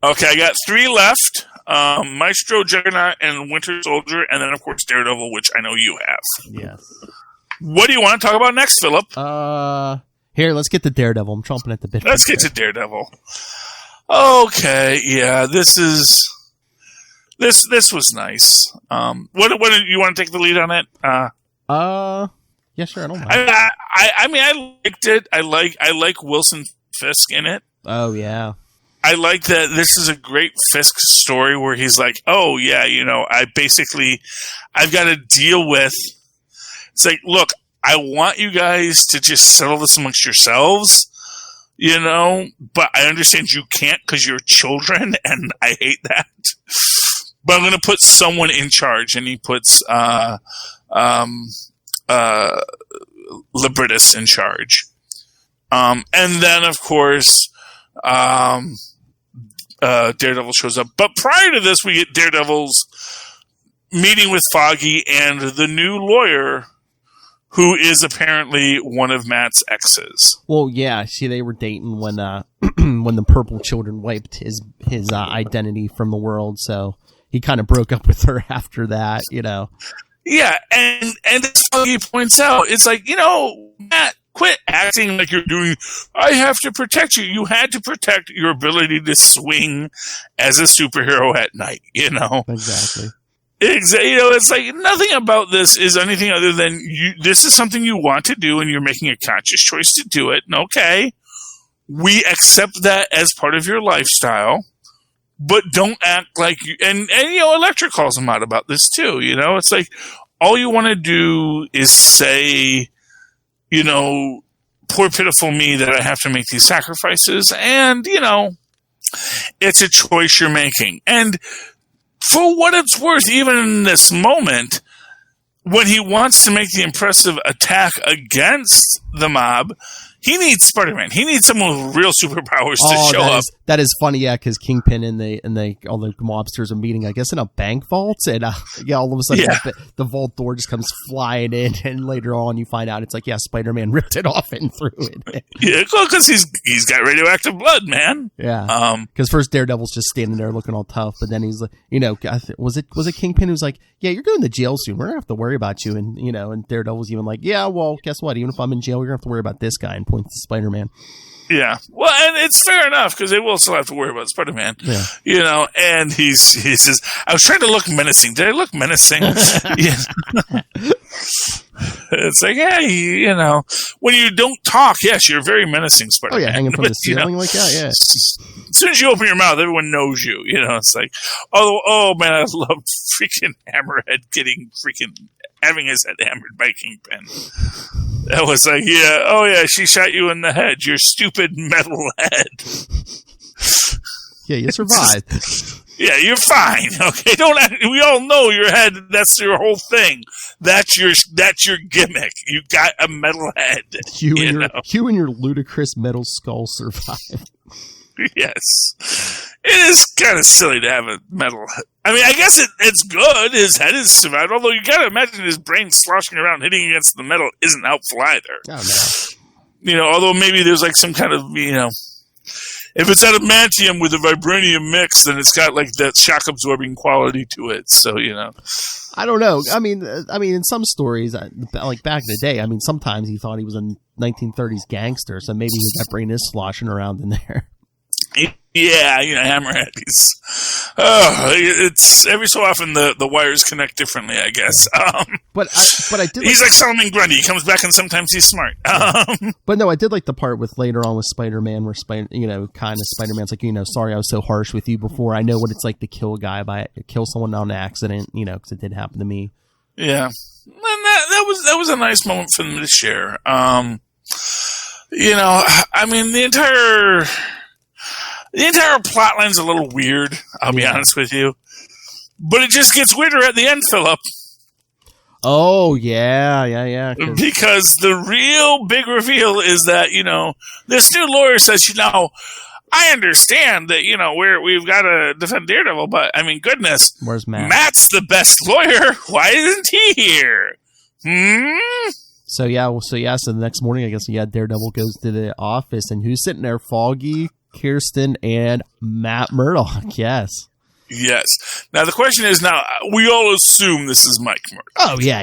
Okay, I got 3 left. Maestro, Juggernaut, and Winter Soldier, and then, of course, Daredevil, which I know you have. Yes. What do you want to talk about next, Philip? Here, let's get to Daredevil. I'm chomping at the bit. Let's get to Daredevil. Okay, yeah, this was nice. What you want to take the lead on it? Yeah, sure. I don't mind. I mean, I liked it. I like Wilson Fisk in it. Oh yeah. I like that this is a great Fisk story where he's like, oh yeah, I've got to deal with. It's like, look, I want you guys to just settle this amongst yourselves, but I understand you can't because you're children, and I hate that. But I'm going to put someone in charge, and he puts Libridus in charge. And then, of course, Daredevil shows up. But prior to this, we get Daredevil's meeting with Foggy and the new lawyer, who is apparently one of Matt's exes. Well, yeah. See, they were dating when when the Purple Children wiped his identity from the world. So he kind of broke up with her after that. Yeah, and as Foggy points out, it's like, Matt, quit acting like you're doing. I have to protect you. You had to protect your ability to swing as a superhero at night. Exactly. It's like nothing about this is anything other than this is something you want to do, and you're making a conscious choice to do it. And okay, we accept that as part of your lifestyle, but don't act like you. And Elektra calls him out about this too. It's like all you want to do is say, poor pitiful me that I have to make these sacrifices, and it's a choice you're making. And for what it's worth, even in this moment, when he wants to make the impressive attack against the mob, he needs Spider-Man. He needs someone with real superpowers to show up. That is funny, yeah, because Kingpin and all the mobsters are meeting, I guess, in a bank vault, and all of a sudden the vault door just comes flying in, and later on you find out it's like, yeah, Spider-Man ripped it off and threw it. Yeah, because he's got radioactive blood, man. Yeah, because first Daredevil's just standing there looking all tough, but then he's like, was it Kingpin who's like, yeah, you're going to jail soon. We're gonna have to worry about you, and and Daredevil's even like, yeah, well, guess what? Even if I'm in jail, you're gonna have to worry about this guy, and points to Spider-Man. Yeah, well, and it's fair enough because they will still have to worry about Spider-Man. Yeah. And he says, "I was trying to look menacing. Did I look menacing?" It's like, hey, when you don't talk, yes, you're very menacing, Spider-Man. Oh yeah, hanging from the ceiling like that. Yeah. As soon as you open your mouth, everyone knows you. It's like, oh man, I love freaking Hammerhead having his head hammered by Kingpin. That was like, yeah, oh yeah, she shot you in the head. Your stupid metal head. Yeah, you survived. Yeah, you're fine. Okay, we all know your head. That's your whole thing. That's your gimmick. You got a metal head. You and your ludicrous metal skull survive. Yes, it is kind of silly to have a metal head. I mean, I guess it's good. His head is survived. Although you got to imagine his brain sloshing around, hitting against the metal isn't helpful either. Oh, no. Although maybe there's like some kind of if it's adamantium with a vibranium mix, then it's got like that shock absorbing quality to it. So, I don't know. I mean, in some stories, like back in the day, I mean, sometimes he thought he was a 1930s gangster, so maybe his brain is sloshing around in there. Yeah, Hammerhead. It's every so often the wires connect differently, I guess. But I did. He's like Solomon Grundy. He comes back and sometimes he's smart. But no, I did like the part with later on with Spider-Man, where kind of Spider-Man's like, sorry I was so harsh with you before. I know what it's like to kill someone on accident, because it did happen to me. Yeah, and that was a nice moment for them to share. I mean, the entire plot line's a little weird, I'll be honest with you. But it just gets weirder at the end, Philip. Oh, yeah. Because the real big reveal is that, this new lawyer says, I understand that, we've got to defend Daredevil, but, I mean, goodness. Where's Matt? Matt's the best lawyer. Why isn't he here? So the next morning, I guess, Daredevil goes to the office, and who's sitting there? Foggy, Kirsten, and Matt Murdock. Yes. Now the question is, we all assume this is Mike Murdock. Oh yeah.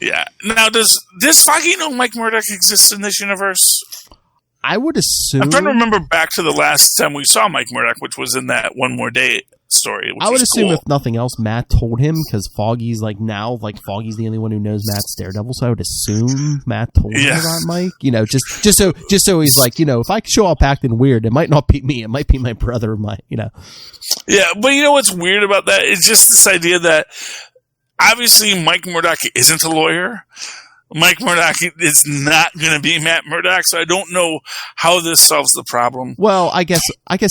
Yeah. Now does Foggy know Mike Murdock exists in this universe? I would assume. I'm trying to remember back to the last time we saw Mike Murdock, which was in that One More Day story. I would assume, if nothing else, Matt told him, because Foggy's Foggy's the only one who knows Matt's Daredevil, so I would assume Matt told him about Mike. Just so he's like, if I show up acting weird, it might not be me, it might be my brother, Yeah, but what's weird about that? It's just this idea that obviously Mike Murdock isn't a lawyer. Mike Murdock is not going to be Matt Murdock, so I don't know how this solves the problem. Well, I guess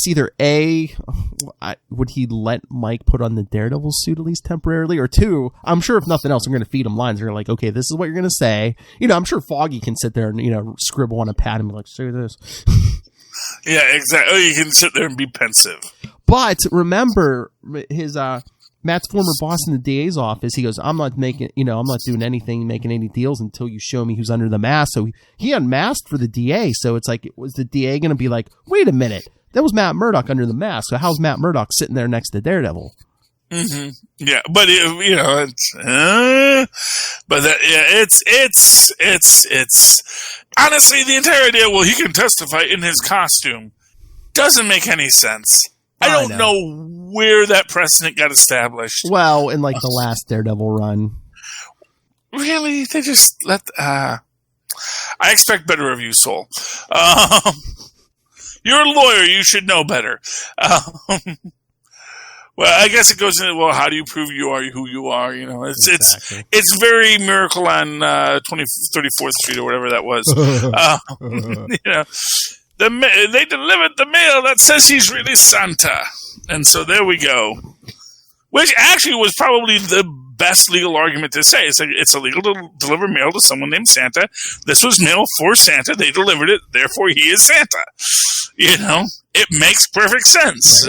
either A, would he let Mike put on the Daredevil suit at least temporarily, or two, I'm sure if nothing else, they're going to feed him lines. They're like, okay, this is what you're going to say. I'm sure Foggy can sit there and scribble on a pad and be like, say this. Yeah, exactly. Oh, you can sit there and be pensive. But remember, his Matt's former boss in the DA's office, he goes, I'm not doing anything, making any deals until you show me who's under the mask. So he unmasked for the DA. So it's like, was the DA going to be like, wait a minute, that was Matt Murdock under the mask. So how's Matt Murdock sitting there next to Daredevil? Mm-hmm. Yeah, but it's honestly the entire idea. Well, he can testify in his costume. Doesn't make any sense. I don't know where that precedent got established. Well, in like the last Daredevil run. Really? They just let... I expect better of you, Soul. You're a lawyer. You should know better. Well, I guess it goes into, how do you prove you are who you are? It's very Miracle on 34th Street or whatever that was. They delivered the mail that says he's really Santa. And so there we go. Which actually was probably the best legal argument to say. It's illegal to deliver mail to someone named Santa. This was mail for Santa. They delivered it. Therefore, he is Santa. It makes perfect sense.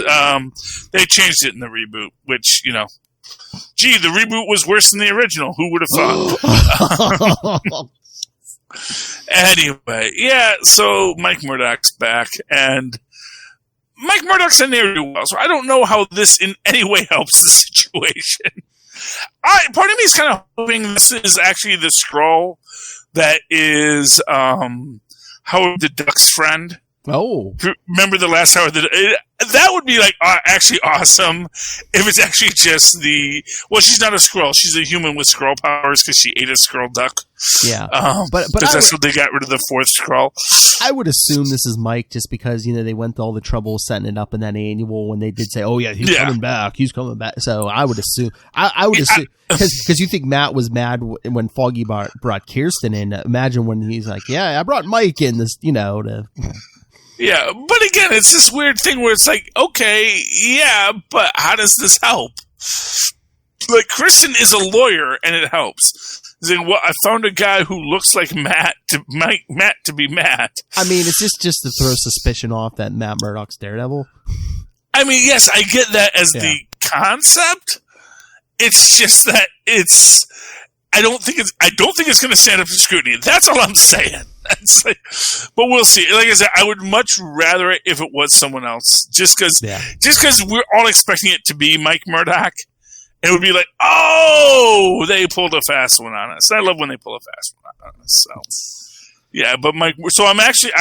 They changed it in the reboot, which, the reboot was worse than the original. Who would have thought? Anyway, so Mike Murdock's back, and Mike Murdock's in there well, so I don't know how this in any way helps the situation. Part of me is kind of hoping this is actually the Skrull that is Howard the Duck's friend. Oh. Remember the last Howard the Duck? That would be actually awesome if it's actually just she's not a Skrull. She's a human with Skrull powers because she ate a Skrull duck. Yeah. But that's what they got rid of the fourth Skrull. I would assume this is Mike just because, they went to all the trouble of setting it up in that annual when they did say, oh yeah, he's coming back. So I would assume, because you think Matt was mad when Foggy brought Kirsten in. Imagine when he's like, yeah, I brought Mike in this, to... Yeah, but again, it's this weird thing where it's like, okay, yeah, but how does this help? Like, Christian is a lawyer, and it helps. Saying, well, I found a guy who looks like Matt to be Matt. I mean, is this just to throw suspicion off that Matt Murdock's Daredevil? I mean, yes, I get that as the concept. It's just that I don't think it's going to stand up to scrutiny. That's all I'm saying. But we'll see. Like I said, I would much rather it if it was someone else. Just because we're all expecting it to be Mike Murdock. It would be like, oh, they pulled a fast one on us. I love when they pull a fast one on us. So, yeah, but I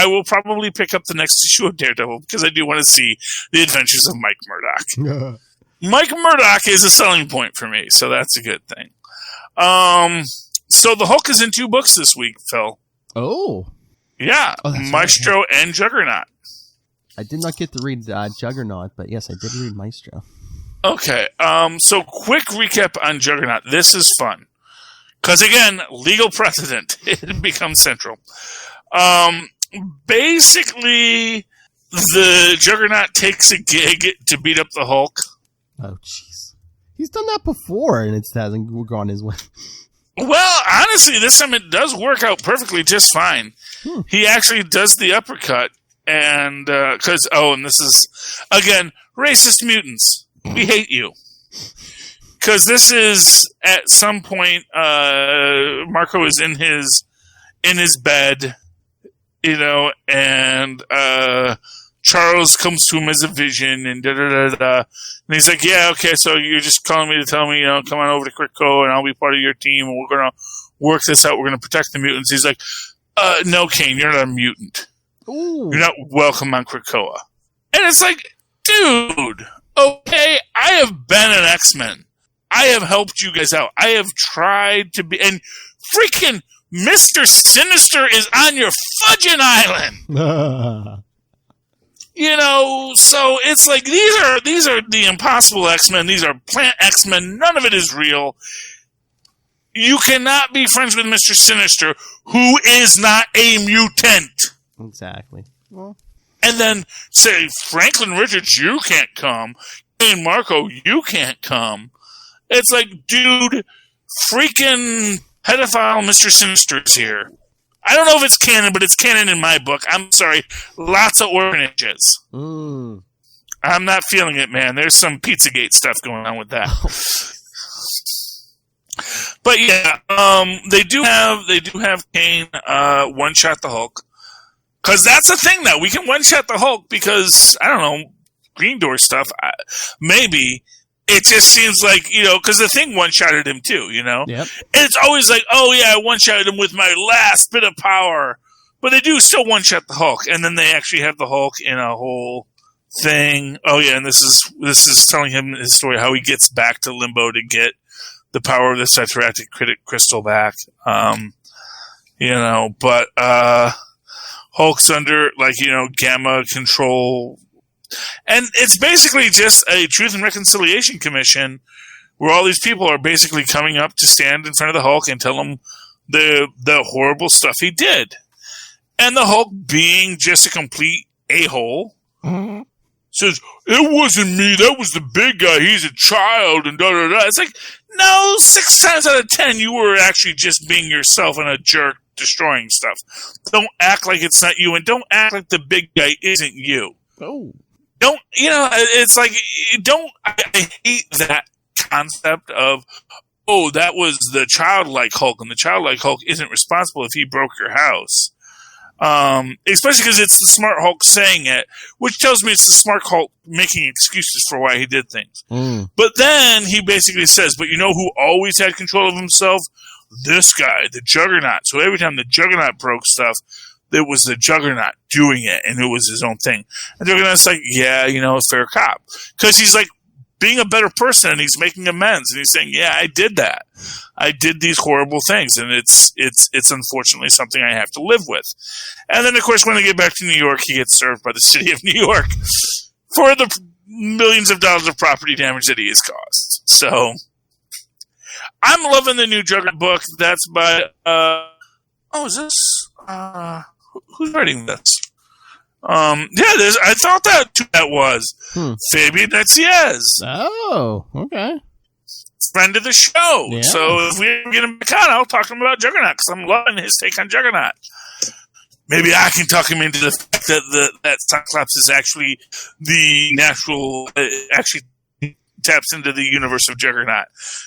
will probably pick up the next issue of Daredevil because I do want to see the adventures of Mike Murdock. Mike Murdock is a selling point for me, so that's a good thing. So the Hulk is in 2 books this week, Phil. Oh. Yeah, Maestro and Juggernaut. I did not get to read Juggernaut, but yes, I did read Maestro. Okay, so quick recap on Juggernaut. This is fun. Because, again, legal precedent. It becomes central. Basically, the Juggernaut takes a gig to beat up the Hulk. Oh, jeez. He's done that before, and it hasn't gone his way. Well, honestly, this time it does work out perfectly just fine. He actually does the uppercut, and, and this is, again, racist mutants. We hate you. Because this is, at some point, Marco is in his bed, and Charles comes to him as a vision, and da-da-da-da. And he's like, yeah, okay, so you're just calling me to tell me, come on over to Krakoa, and I'll be part of your team, and we're going to work this out. We're going to protect the mutants. He's like, no, Kane, you're not a mutant. Ooh. You're not welcome on Krakoa. And it's like, dude... Okay, I have been an X-Men. I have helped you guys out. I have tried to be... And freaking Mr. Sinister is on your fudging island! So it's like, these are the impossible X-Men. These are plant X-Men. None of it is real. You cannot be friends with Mr. Sinister, who is not a mutant. Exactly. Well... And then say, Franklin Richards, you can't come. And Marco, you can't come. It's like, dude, freaking pedophile Mr. Sinister is here. I don't know if it's canon, but it's canon in my book. I'm sorry. Lots of orphanages. I'm not feeling it, man. There's some Pizzagate stuff going on with that. But yeah, they do have Kane one-shot the Hulk. Because that's the thing, though. We can one-shot the Hulk because, I don't know, Green Door stuff, maybe. It just seems like, because the Thing one-shotted him, too, Yep. And it's always like, oh, yeah, I one-shotted him with my last bit of power. But they do still one-shot the Hulk. And then they actually have the Hulk in a whole thing. Oh, yeah, and this is telling him his story, how he gets back to Limbo to get the power of the Cyberactic crystal back. But... Hulk's under, gamma control. And it's basically just a Truth and Reconciliation Commission where all these people are basically coming up to stand in front of the Hulk and tell him the horrible stuff he did. And the Hulk, being just a complete a-hole, says, it wasn't me, that was the big guy, he's a child, and da-da-da. It's like, no, 6 times out of 10, you were actually just being yourself and a jerk. Destroying stuff. Don't act like it's not you, and don't act like the big guy isn't you. Oh. Don't, it's like, I hate that concept of, oh, that was the childlike Hulk, and the childlike Hulk isn't responsible if he broke your house. Especially because it's the smart Hulk saying it, which tells me it's the smart Hulk making excuses for why he did things. But then he basically says, but who always had control of himself? This guy, the Juggernaut. So every time the Juggernaut broke stuff, it was the Juggernaut doing it, and it was his own thing. And Juggernaut's like, yeah, fair cop. Because he's like being a better person, and he's making amends, and he's saying, yeah, I did that. I did these horrible things, and it's unfortunately something I have to live with. And then, of course, when they get back to New York, he gets served by the city of New York for the millions of dollars of property damage that he has caused. So... I'm loving the new Juggernaut book. That's by, is this, who's writing this? I thought that was Fabian Netziez. Oh, okay. Friend of the show. Yeah. So if we get him back on, I'll talk to him about Juggernaut because I'm loving his take on Juggernaut. Maybe I can talk him into the fact that Cyclops is actually the natural, actually taps into the universe of Juggernaut.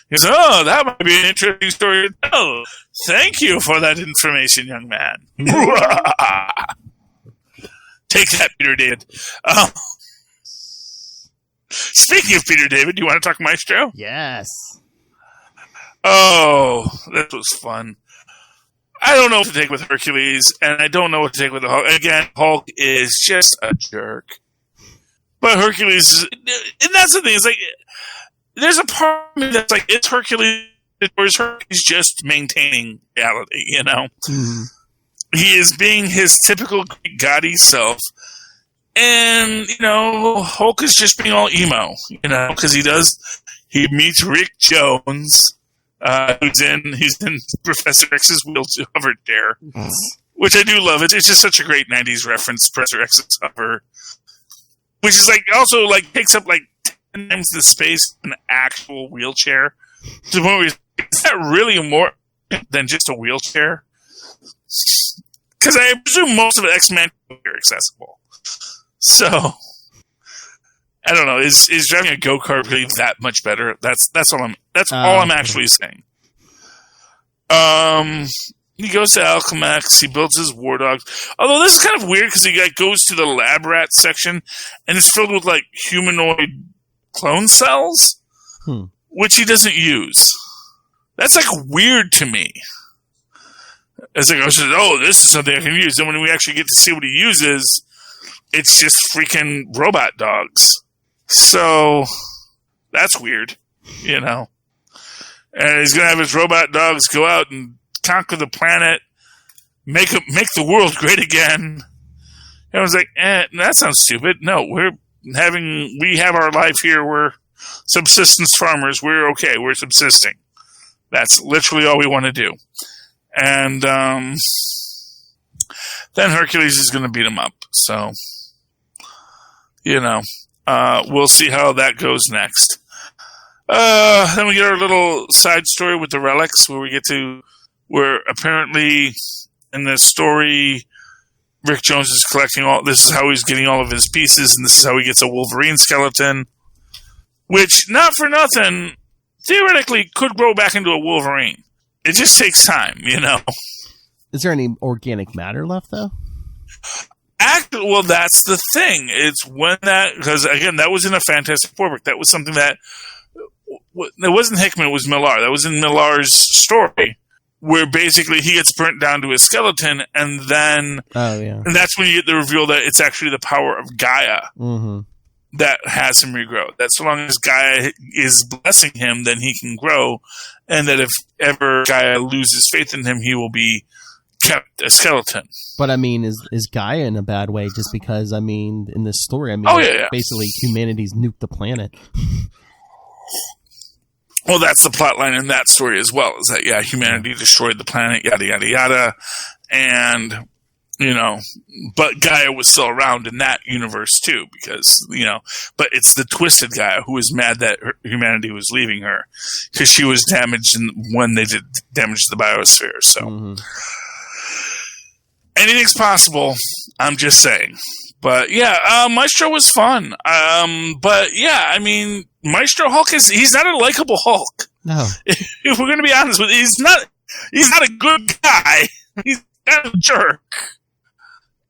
He goes, oh, that might be an interesting story to tell. Thank you for that information, young man. Take that, Peter David. Speaking of Peter David, do you want to talk Maestro? Yes. Oh, that was fun. I don't know what to take with Hercules, and I don't know what to take with the Hulk. Again, Hulk is just a jerk. But Hercules, and that's the thing, it's like, there's a part of me that's like, it's Hercules, or is Hercules just maintaining reality, you know? Mm-hmm. He is being his typical gaudy self, and, you know, Hulk is just being all emo, you know, because he meets Rick Jones, he's in Professor X's wheelchair hover chair, which I do love. It's just such a great 90s reference, Professor X's hover, which is like also like takes up like 10 times the space of an actual wheelchair. To the point where is that really more than just a wheelchair? Because I presume most of X-Men are accessible. So I don't know. Is driving a go-kart really that much better? That's all I'm actually saying. He goes to Alchemax. He builds his war dogs. Although this is kind of weird because he goes to the lab rat section and it's filled with like humanoid clone cells, which he doesn't use. That's like weird to me. It's like, this is something I can use. And when we actually get to see what he uses, it's just freaking robot dogs. So that's weird, you know. And he's going to have his robot dogs go out and conquer the planet, make the world great again. And I was like, that sounds stupid. No, we have our life here. We're subsistence farmers. We're okay. We're subsisting. That's literally all we want to do. And then Hercules is going to beat him up. So, you know, we'll see how that goes next. Then we get our little side story with the relics where apparently in this story, Rick Jones is collecting this is how he's getting all of his pieces, and this is how he gets a Wolverine skeleton, which, not for nothing, theoretically could grow back into a Wolverine. It just takes time, you know. Is there any organic matter left, though? Well, that's the thing. It's because again, that was in a Fantastic Four book. That was something that, it wasn't Hickman, it was Millar. That was in Millar's story, where basically he gets burnt down to his skeleton, and then, and that's when you get the reveal that it's actually the power of Gaia that has him regrow. That so long as Gaia is blessing him, then he can grow, and that if ever Gaia loses faith in him, he will be kept a skeleton. But I mean, is Gaia in a bad way? Just because, I mean, in this story, I mean, basically humanity's nuked the planet. Well, that's the plot line in that story as well, is that, humanity destroyed the planet, yada, yada, yada. And, you know, but Gaia was still around in that universe too, because, you know, but it's the twisted Gaia who was mad that humanity was leaving her because she was damaged when they did damage to the biosphere. So anything's possible. I'm just saying. But yeah, Maestro was fun. But yeah, I mean, Maestro Hulk he's not a likable Hulk. No. If we're going to be honest with you, he's not a good guy. He's kind of a jerk.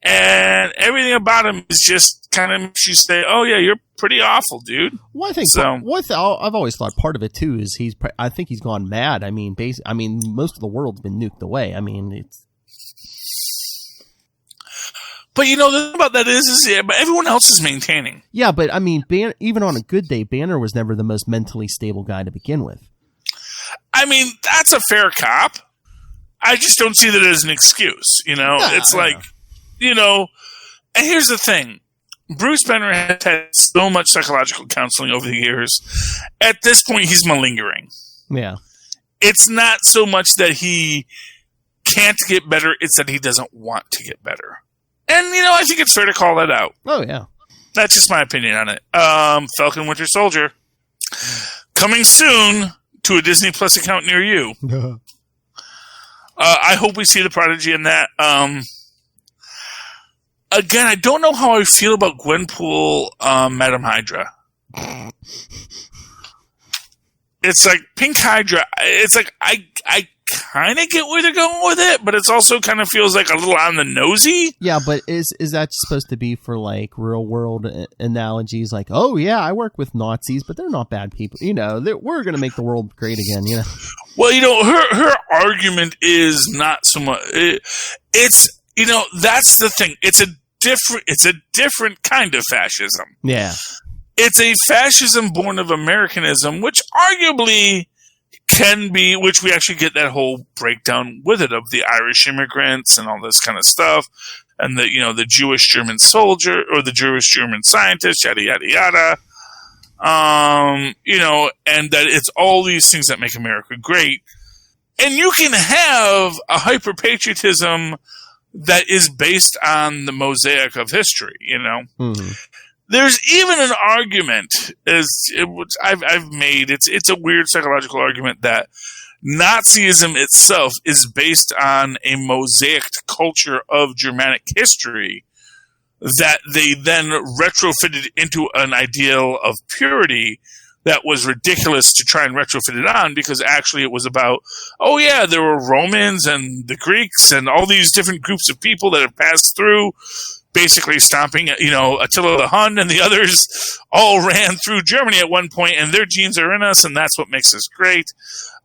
And everything about him is just kind of makes you say, oh yeah, you're pretty awful, dude. Well, I think I've always thought part of it too is I think he's gone mad. I mean, most of the world's been nuked away. I mean, it's. But you know, the thing about that is but everyone else is maintaining. Yeah, but I mean, even on a good day, Banner was never the most mentally stable guy to begin with. I mean, that's a fair cop. I just don't see that as an excuse. You know, it's like, you know, and here's the thing. Bruce Banner has had so much psychological counseling over the years. At this point, he's malingering. Yeah. It's not so much that he can't get better, it's that he doesn't want to get better. And, I think it's fair to call that out. Oh, yeah. That's just my opinion on it. Falcon Winter Soldier. Coming soon to a Disney Plus account near you. I hope we see the Prodigy in that. Again, I don't know how I feel about Gwenpool, Madam Hydra. It's like Pink Hydra. It's like I kind of get where they're going with it, but it's also kind of feels like a little on the nosy. Yeah, but is that supposed to be for like real world analogies? Like, oh yeah, I work with Nazis, but they're not bad people. We're going to make the world great again. Well, her argument is not so much. It's that's the thing. It's a different kind of fascism. Yeah. It's a fascism born of Americanism, which arguably can be, which we actually get that whole breakdown with it of the Irish immigrants and all this kind of stuff, and the Jewish German soldier or the Jewish German scientist, yada yada yada. And that it's all these things that make America great, and you can have a hyper patriotism that is based on the mosaic of history. Mm-hmm. There's even an argument, which I've made. It's a weird psychological argument that Nazism itself is based on a mosaicked culture of Germanic history that they then retrofitted into an ideal of purity that was ridiculous to try and retrofit it on, because actually it was about, oh yeah, there were Romans and the Greeks and all these different groups of people that have passed through, basically stomping, Attila the Hun and the others all ran through Germany at one point, and their genes are in us, and that's what makes us great.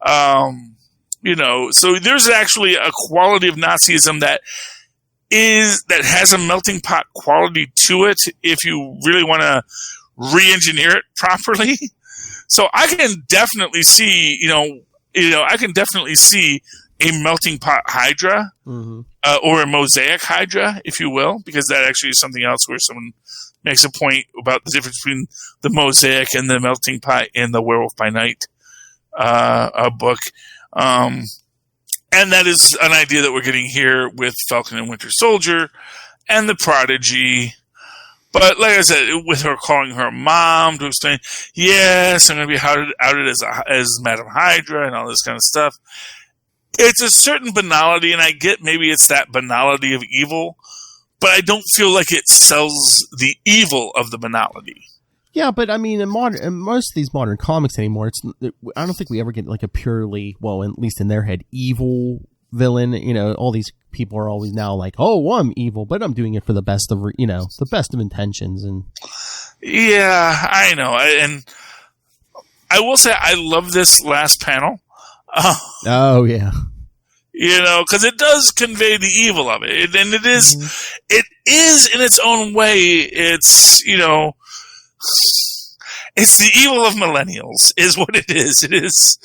So there's actually a quality of Nazism that has a melting pot quality to it if you really want to re-engineer it properly. So I can definitely see, a melting pot Hydra, mm-hmm. Or a mosaic Hydra, if you will, because that actually is something else where someone makes a point about the difference between the mosaic and the melting pot in the Werewolf by Night book. And that is an idea that we're getting here with Falcon and Winter Soldier and the Prodigy. But like I said, with her calling her mom to explain, yes, I'm going to be outed as Madam Hydra and all this kind of stuff. It's a certain banality, and I get maybe it's that banality of evil, but I don't feel like it sells the evil of the banality. Yeah, but I mean, in most of these modern comics anymore, I don't think we ever get like a purely, well, at least in their head, evil villain. All these people are always now like, oh, I'm evil, but I'm doing it for the best of intentions. And yeah, I know, and I will say I love this last panel. Oh yeah, because it does convey the evil of it, and it is, mm-hmm. it is in its own way. It's it's the evil of millennials, is what it is. It is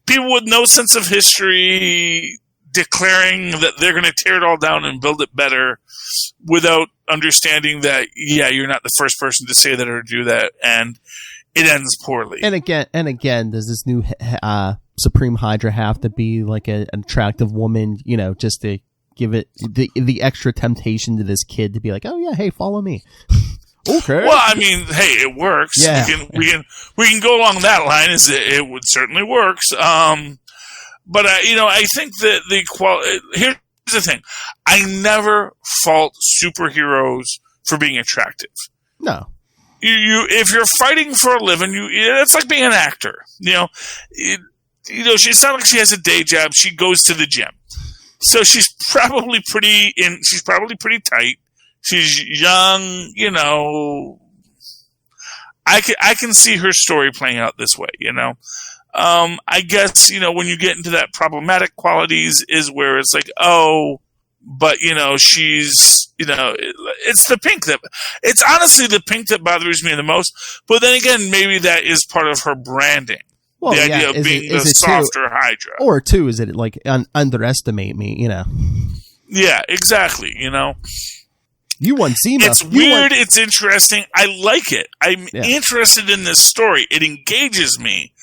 people with no sense of history declaring that they're going to tear it all down and build it better, without understanding that you're not the first person to say that or do that, and it ends poorly. And again, does this new Supreme Hydra have to be like an attractive woman, just to give it the extra temptation to this kid to be like, oh yeah, hey, follow me. Okay. Well, I mean, hey, it works. Yeah. We can go along that line. It would certainly works. But I think that here's the thing. I never fault superheroes for being attractive. No. If you're fighting for a living, it's like being an actor. It's not like she has a day job. She goes to the gym, so she's probably pretty tight. She's young. I can see her story playing out this way. I guess when you get into that problematic qualities is where it's like, oh, but she's it's the pink it's honestly the pink that bothers me the most. But then again, maybe that is part of her branding. Well, the idea of being the softer Hydra. Or two, is it like underestimate me, Yeah, exactly, You want Zima. It's weird, it's interesting. I like it. I'm interested in this story. It engages me.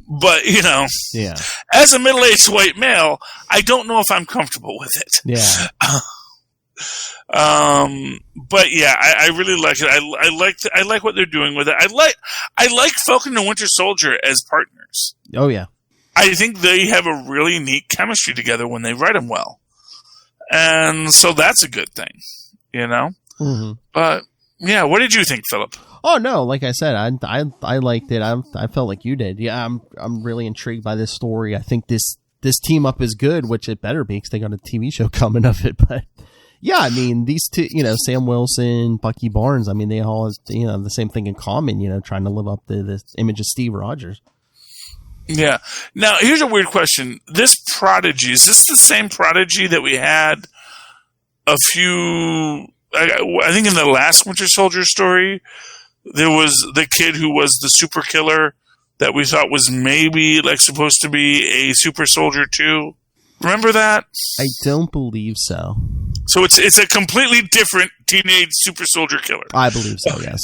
But, as a middle-aged white male, I don't know if I'm comfortable with it. Yeah. But yeah, I really like it. I like what they're doing with it. I like Falcon and Winter Soldier as partners. Oh yeah. I think they have a really neat chemistry together when they write them well. And so that's a good thing, you know? Mm-hmm. But yeah, what did you think, Philip? Oh no, like I said, I liked it. I felt like you did. Yeah, I'm really intrigued by this story. I think this team up is good, which it better be because they got a TV show coming of it. But yeah, I mean, these two, Sam Wilson, Bucky Barnes, I mean, they all have, the same thing in common, trying to live up to this image of Steve Rogers. Yeah. Now, here's a weird question. This Prodigy, is this the same Prodigy that we had a few, I think in the last Winter Soldier story, there was the kid who was the super killer that we thought was maybe like supposed to be a super soldier too. Remember that? I don't believe so. So it's a completely different teenage super soldier killer. I believe so, yes.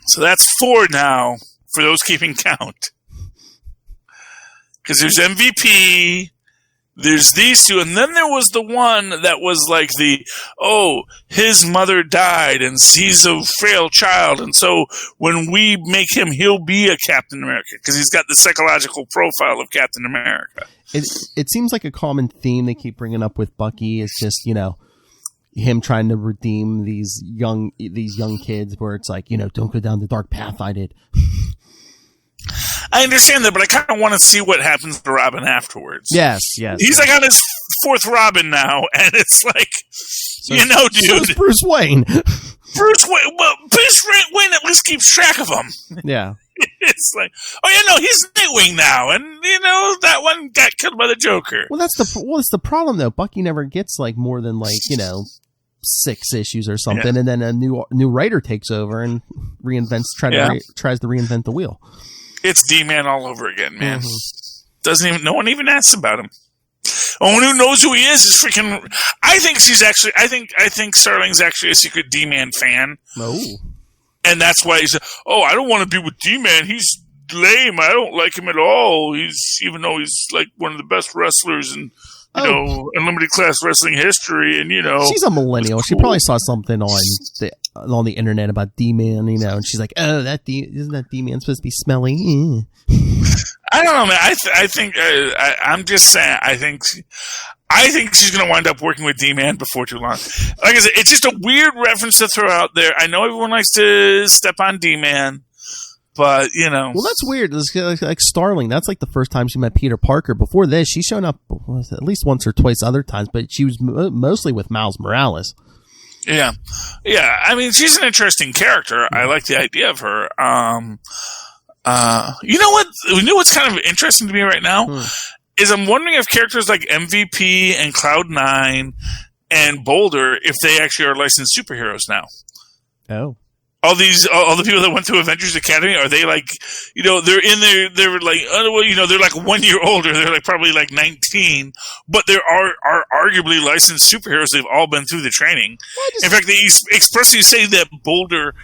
So that's 4 now for those keeping count. Because there's MVP, there's these 2, and then there was the one that was like his mother died and he's a frail child, and so when we make him, he'll be a Captain America because he's got the psychological profile of Captain America. It seems like a common theme they keep bringing up with Bucky. It's just, him trying to redeem these young kids where it's like, don't go down the dark path I did. I understand that, but I kind of want to see what happens to Robin afterwards. Yes. He's like on his 4th Robin now, and it's like, dude. So's Bruce Wayne. Bruce Wayne at least keeps track of them. Yeah. It's like, he's Nightwing now, and that one got killed by the Joker. Well, that's the problem though. Bucky never gets like more than 6 issues or something, and then a new writer takes over and tries to reinvent the wheel. It's D-Man all over again, man. Mm-hmm. No one even asks about him. Only who knows who he is freaking. I think Starling's actually a secret D-Man fan. Oh. And that's why he said, I don't want to be with D-Man. He's lame. I don't like him at all. Even though he's like one of the best wrestlers in unlimited class wrestling history, and she's a millennial. Cool. She probably saw something on the internet about D-Man, and she's like, "Oh, isn't that D-Man supposed to be smelly?" I don't know, man. I think I'm just saying. I think she's going to wind up working with D-Man before too long. Like I said, it's just a weird reference to throw out there. I know everyone likes to step on D-Man. But, Well, that's weird. It's like Starling. That's like the first time she met Peter Parker. Before this, she's shown up at least once or twice other times, but she was mostly with Miles Morales. Yeah. Yeah. I mean, she's an interesting character. I like the idea of her. You know what? You know what's kind of interesting to me right now? Is I'm wondering if characters like MVP and Cloud9 and Boulder, if they actually are licensed superheroes now. Oh. All the people that went through Avengers Academy, are they like, they're in there, they're like, they're like 1 year older, they're like probably like 19, but there are arguably licensed superheroes. They've all been through the training. In fact, they expressly say that Boulder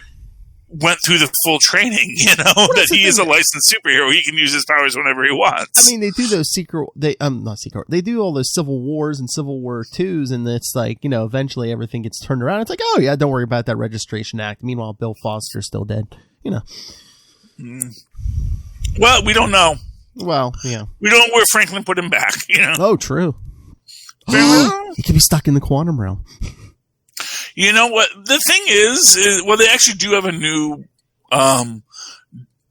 went through the full training, that he is a licensed superhero. He can use his powers whenever he wants. I mean, they do those they do all those Civil Wars and Civil War 2s, and it's like, eventually everything gets turned around. It's like, oh yeah, don't worry about that Registration Act. Meanwhile, Bill Foster's still dead, Well, we don't know. Well, yeah. We don't know where Franklin put him back, Oh, true. He could be stuck in the quantum realm. You know what? The thing is, they actually do have a new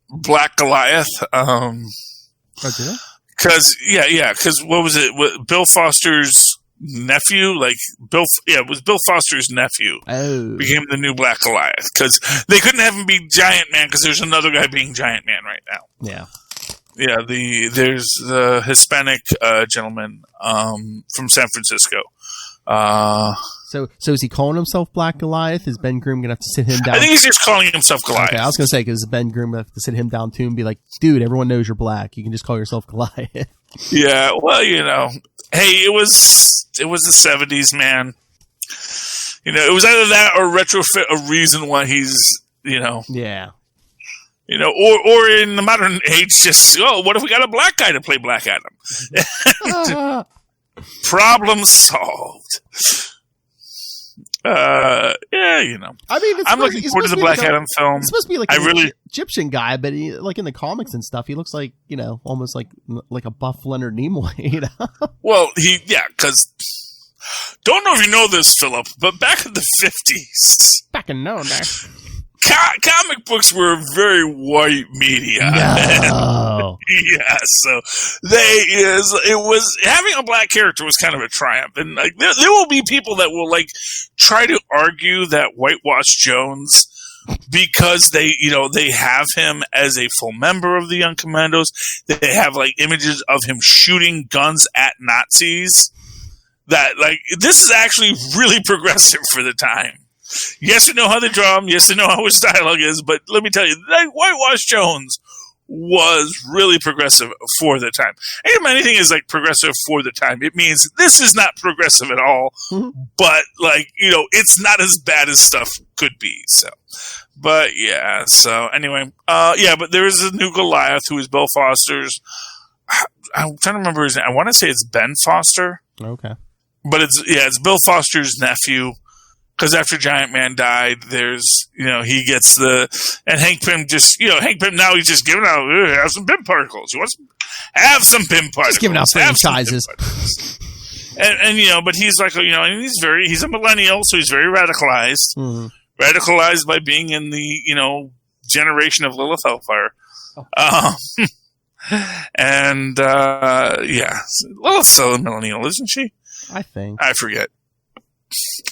Black Goliath. Oh, do they? Because what was it? Bill Foster's nephew? It was Bill Foster's nephew. Oh. Became the new Black Goliath. Because they couldn't have him be Giant Man because there's another guy being Giant Man right now. Yeah. Yeah, there's the Hispanic gentleman from San Francisco. So is he calling himself Black Goliath? Is Ben Grimm going to have to sit him down? I think he's just calling himself Goliath. Okay, I was going to say, because Ben Grimm going to have to sit him down too and be like, dude, everyone knows you're black. You can just call yourself Goliath. Yeah, well, hey, it was the 70s, man. It was either that or retrofit a reason why he's, Yeah. Or in the modern age, just, what if we got a black guy to play Black Adam? Problem solved. yeah, you know. I mean, I'm looking forward to the Black Adam film. He's supposed to be like an Egyptian guy, but like in the comics and stuff, he looks like, you know, almost like a buff Leonard Nimoy, you know? Well, because don't know if you know this, Philip, but back in the 50s. Back in no day. Comic books were very white media. No. Yeah, so it was having a black character was kind of a triumph, and like there will be people that will like try to argue that Whitewash Jones, because they have him as a full member of the Young Commandos, they have like images of him shooting guns at Nazis. That like this is actually really progressive for the time. Yes, we know how they draw him. Yes, we know how his dialogue is. But let me tell you, Whitewash Jones was really progressive for the time. And anything is like progressive for the time. It means this is not progressive at all. Mm-hmm. But like, you know, it's not as bad as stuff could be. So, but yeah. So anyway, but there is a new Goliath who is Bill Foster's. I'm trying to remember his name. I want to say it's Ben Foster. Okay. But it's Bill Foster's nephew. Because after Giant Man died, he gets and Hank Pym now he's just giving out, have some Pym particles. He wants to have some Pym particles. Just giving out franchises. And but he's like, and he's a millennial, so he's very radicalized. Mm-hmm. Radicalized by being in the, generation of Lilith Hellfire. Oh. Lilith's a millennial, isn't she? I think. I forget.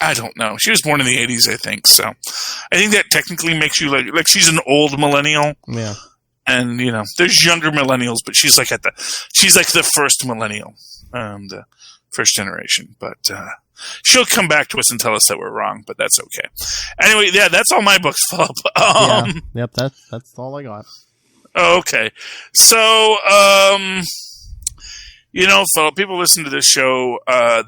I don't know. She was born in the 80s, I think. So I think that technically makes you like she's an old millennial. Yeah. And, there's younger millennials, but she's like the first millennial, first generation. But she'll come back to us and tell us that we're wrong, but that's okay. Anyway, yeah, that's all my books, Philip. Yep, that's all I got. Okay. So, Philip, people listen to this show,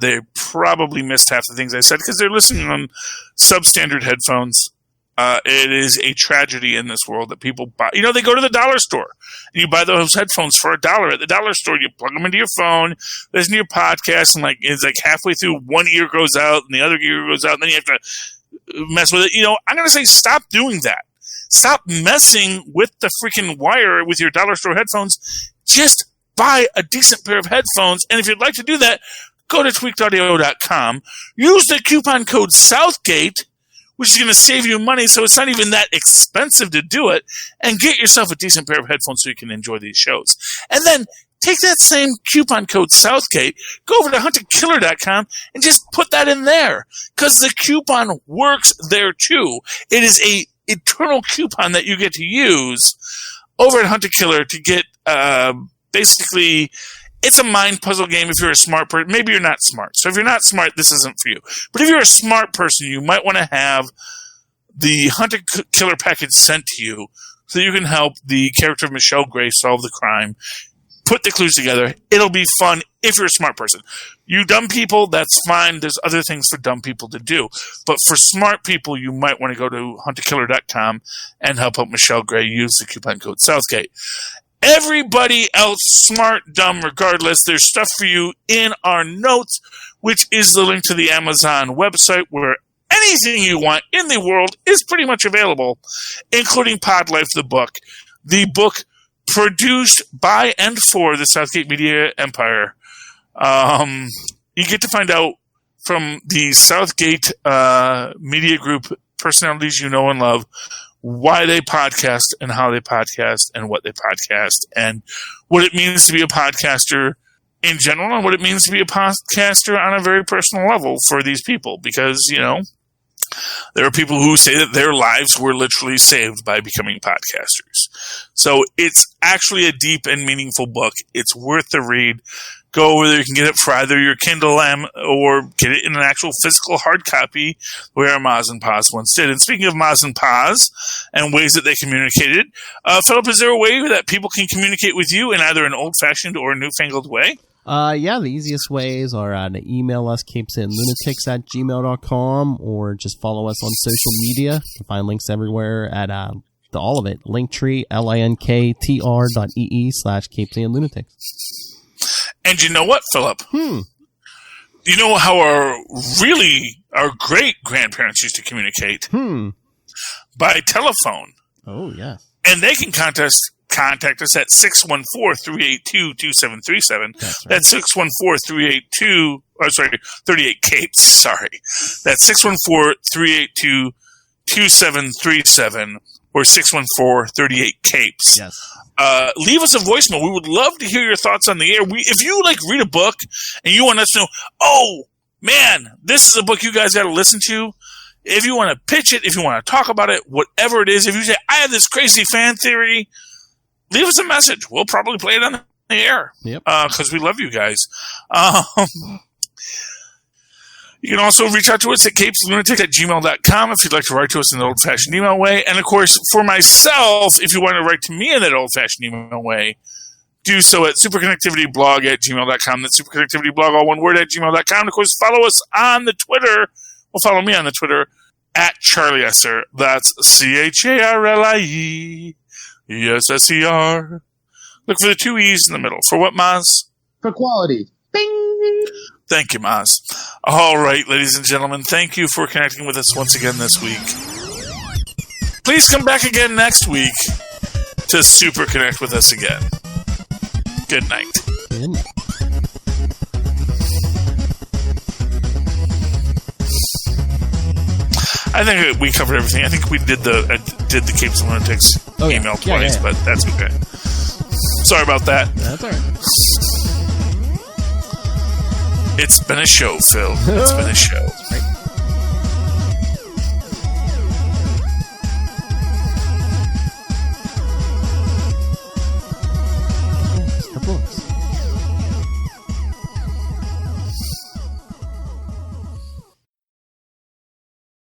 they probably missed half the things I said because they're listening on substandard headphones. It is a tragedy in this world that people buy. They go to the dollar store and you buy those headphones for $1 at the dollar store. You plug them into your phone, listen to your podcast, and it's like halfway through, one ear goes out and the other ear goes out, and then you have to mess with it. I'm going to say stop doing that. Stop messing with the freaking wire with your dollar store headphones. Just buy a decent pair of headphones, and if you'd like to do that, go to tweakedaudio.com. Use the coupon code Southgate, which is going to save you money, so it's not even that expensive to do it, and get yourself a decent pair of headphones so you can enjoy these shows. And then take that same coupon code Southgate, go over to hunterkiller.com, and just put that in there, because the coupon works there too. It is a eternal coupon that you get to use over at Hunter Killer to get basically, it's a mind puzzle game if you're a smart person. Maybe you're not smart. So if you're not smart, this isn't for you. But if you're a smart person, you might want to have the Hunter Killer package sent to you so you can help the character of Michelle Gray solve the crime. Put the clues together. It'll be fun if you're a smart person. You dumb people, that's fine. There's other things for dumb people to do. But for smart people, you might want to go to hunterkiller.com and help out Michelle Gray use the coupon code Southgate. Everybody else, smart, dumb, regardless, there's stuff for you in our notes, which is the link to the Amazon website where anything you want in the world is pretty much available, including Pod Life, the book. The book produced by and for the Southgate Media Empire. You get to find out from the Southgate Media Group personalities you know and love why they podcast and how they podcast and what they podcast and what it means to be a podcaster in general and what it means to be a podcaster on a very personal level for these people. Because, there are people who say that their lives were literally saved by becoming podcasters. So it's actually a deep and meaningful book. It's worth the read. Go over there. You can get it for either your Kindle or get it in an actual physical hard copy where Maz and Paz once did. And speaking of Maz and Paz and ways that they communicated, Philip, is there a way that people can communicate with you in either an old-fashioned or a newfangled way? The easiest ways are to email us, capesandlunatics@gmail.com, or just follow us on social media. You can find links everywhere at all of it. Linktree, linktr.ee/capesandlunatics. And you know what, Philip? You know how our great grandparents used to communicate? By telephone. Oh, yeah. And they can contact us at 614-382-2737. That's 614-382... Oh, sorry, 38 Capes. Sorry. That's 614-382-2737 or 614-38 Capes. Yes. Leave us a voicemail. We would love to hear your thoughts on the air. If you read a book and you want us to know, oh, man, this is a book you guys got to listen to. If you want to pitch it, if you want to talk about it, whatever it is, if you say, I have this crazy fan theory, leave us a message. We'll probably play it on the air. Yep. Because we love you guys. You can also reach out to us at capeslunatic@gmail.com if you'd like to write to us in the old-fashioned email way. And, of course, for myself, if you want to write to me in that old-fashioned email way, do so at superconnectivityblog@gmail.com. That's superconnectivityblog, all one word, @gmail.com. Of course, follow us on the Twitter. Well, follow me on the Twitter @CharlieEsser. That's CharlieEsser. Look for the 2 E's in the middle. For what, Maz? For quality. Bing! Thank you, Maz. All right, ladies and gentlemen, thank you for connecting with us once again this week. Please come back again next week to Super Connect with us again. Good night. Good night. I think we covered everything. I think we did the Capes and Lunatics email twice, but that's okay. Sorry about that. That's all right. It's been a show, Phil. It's been a show.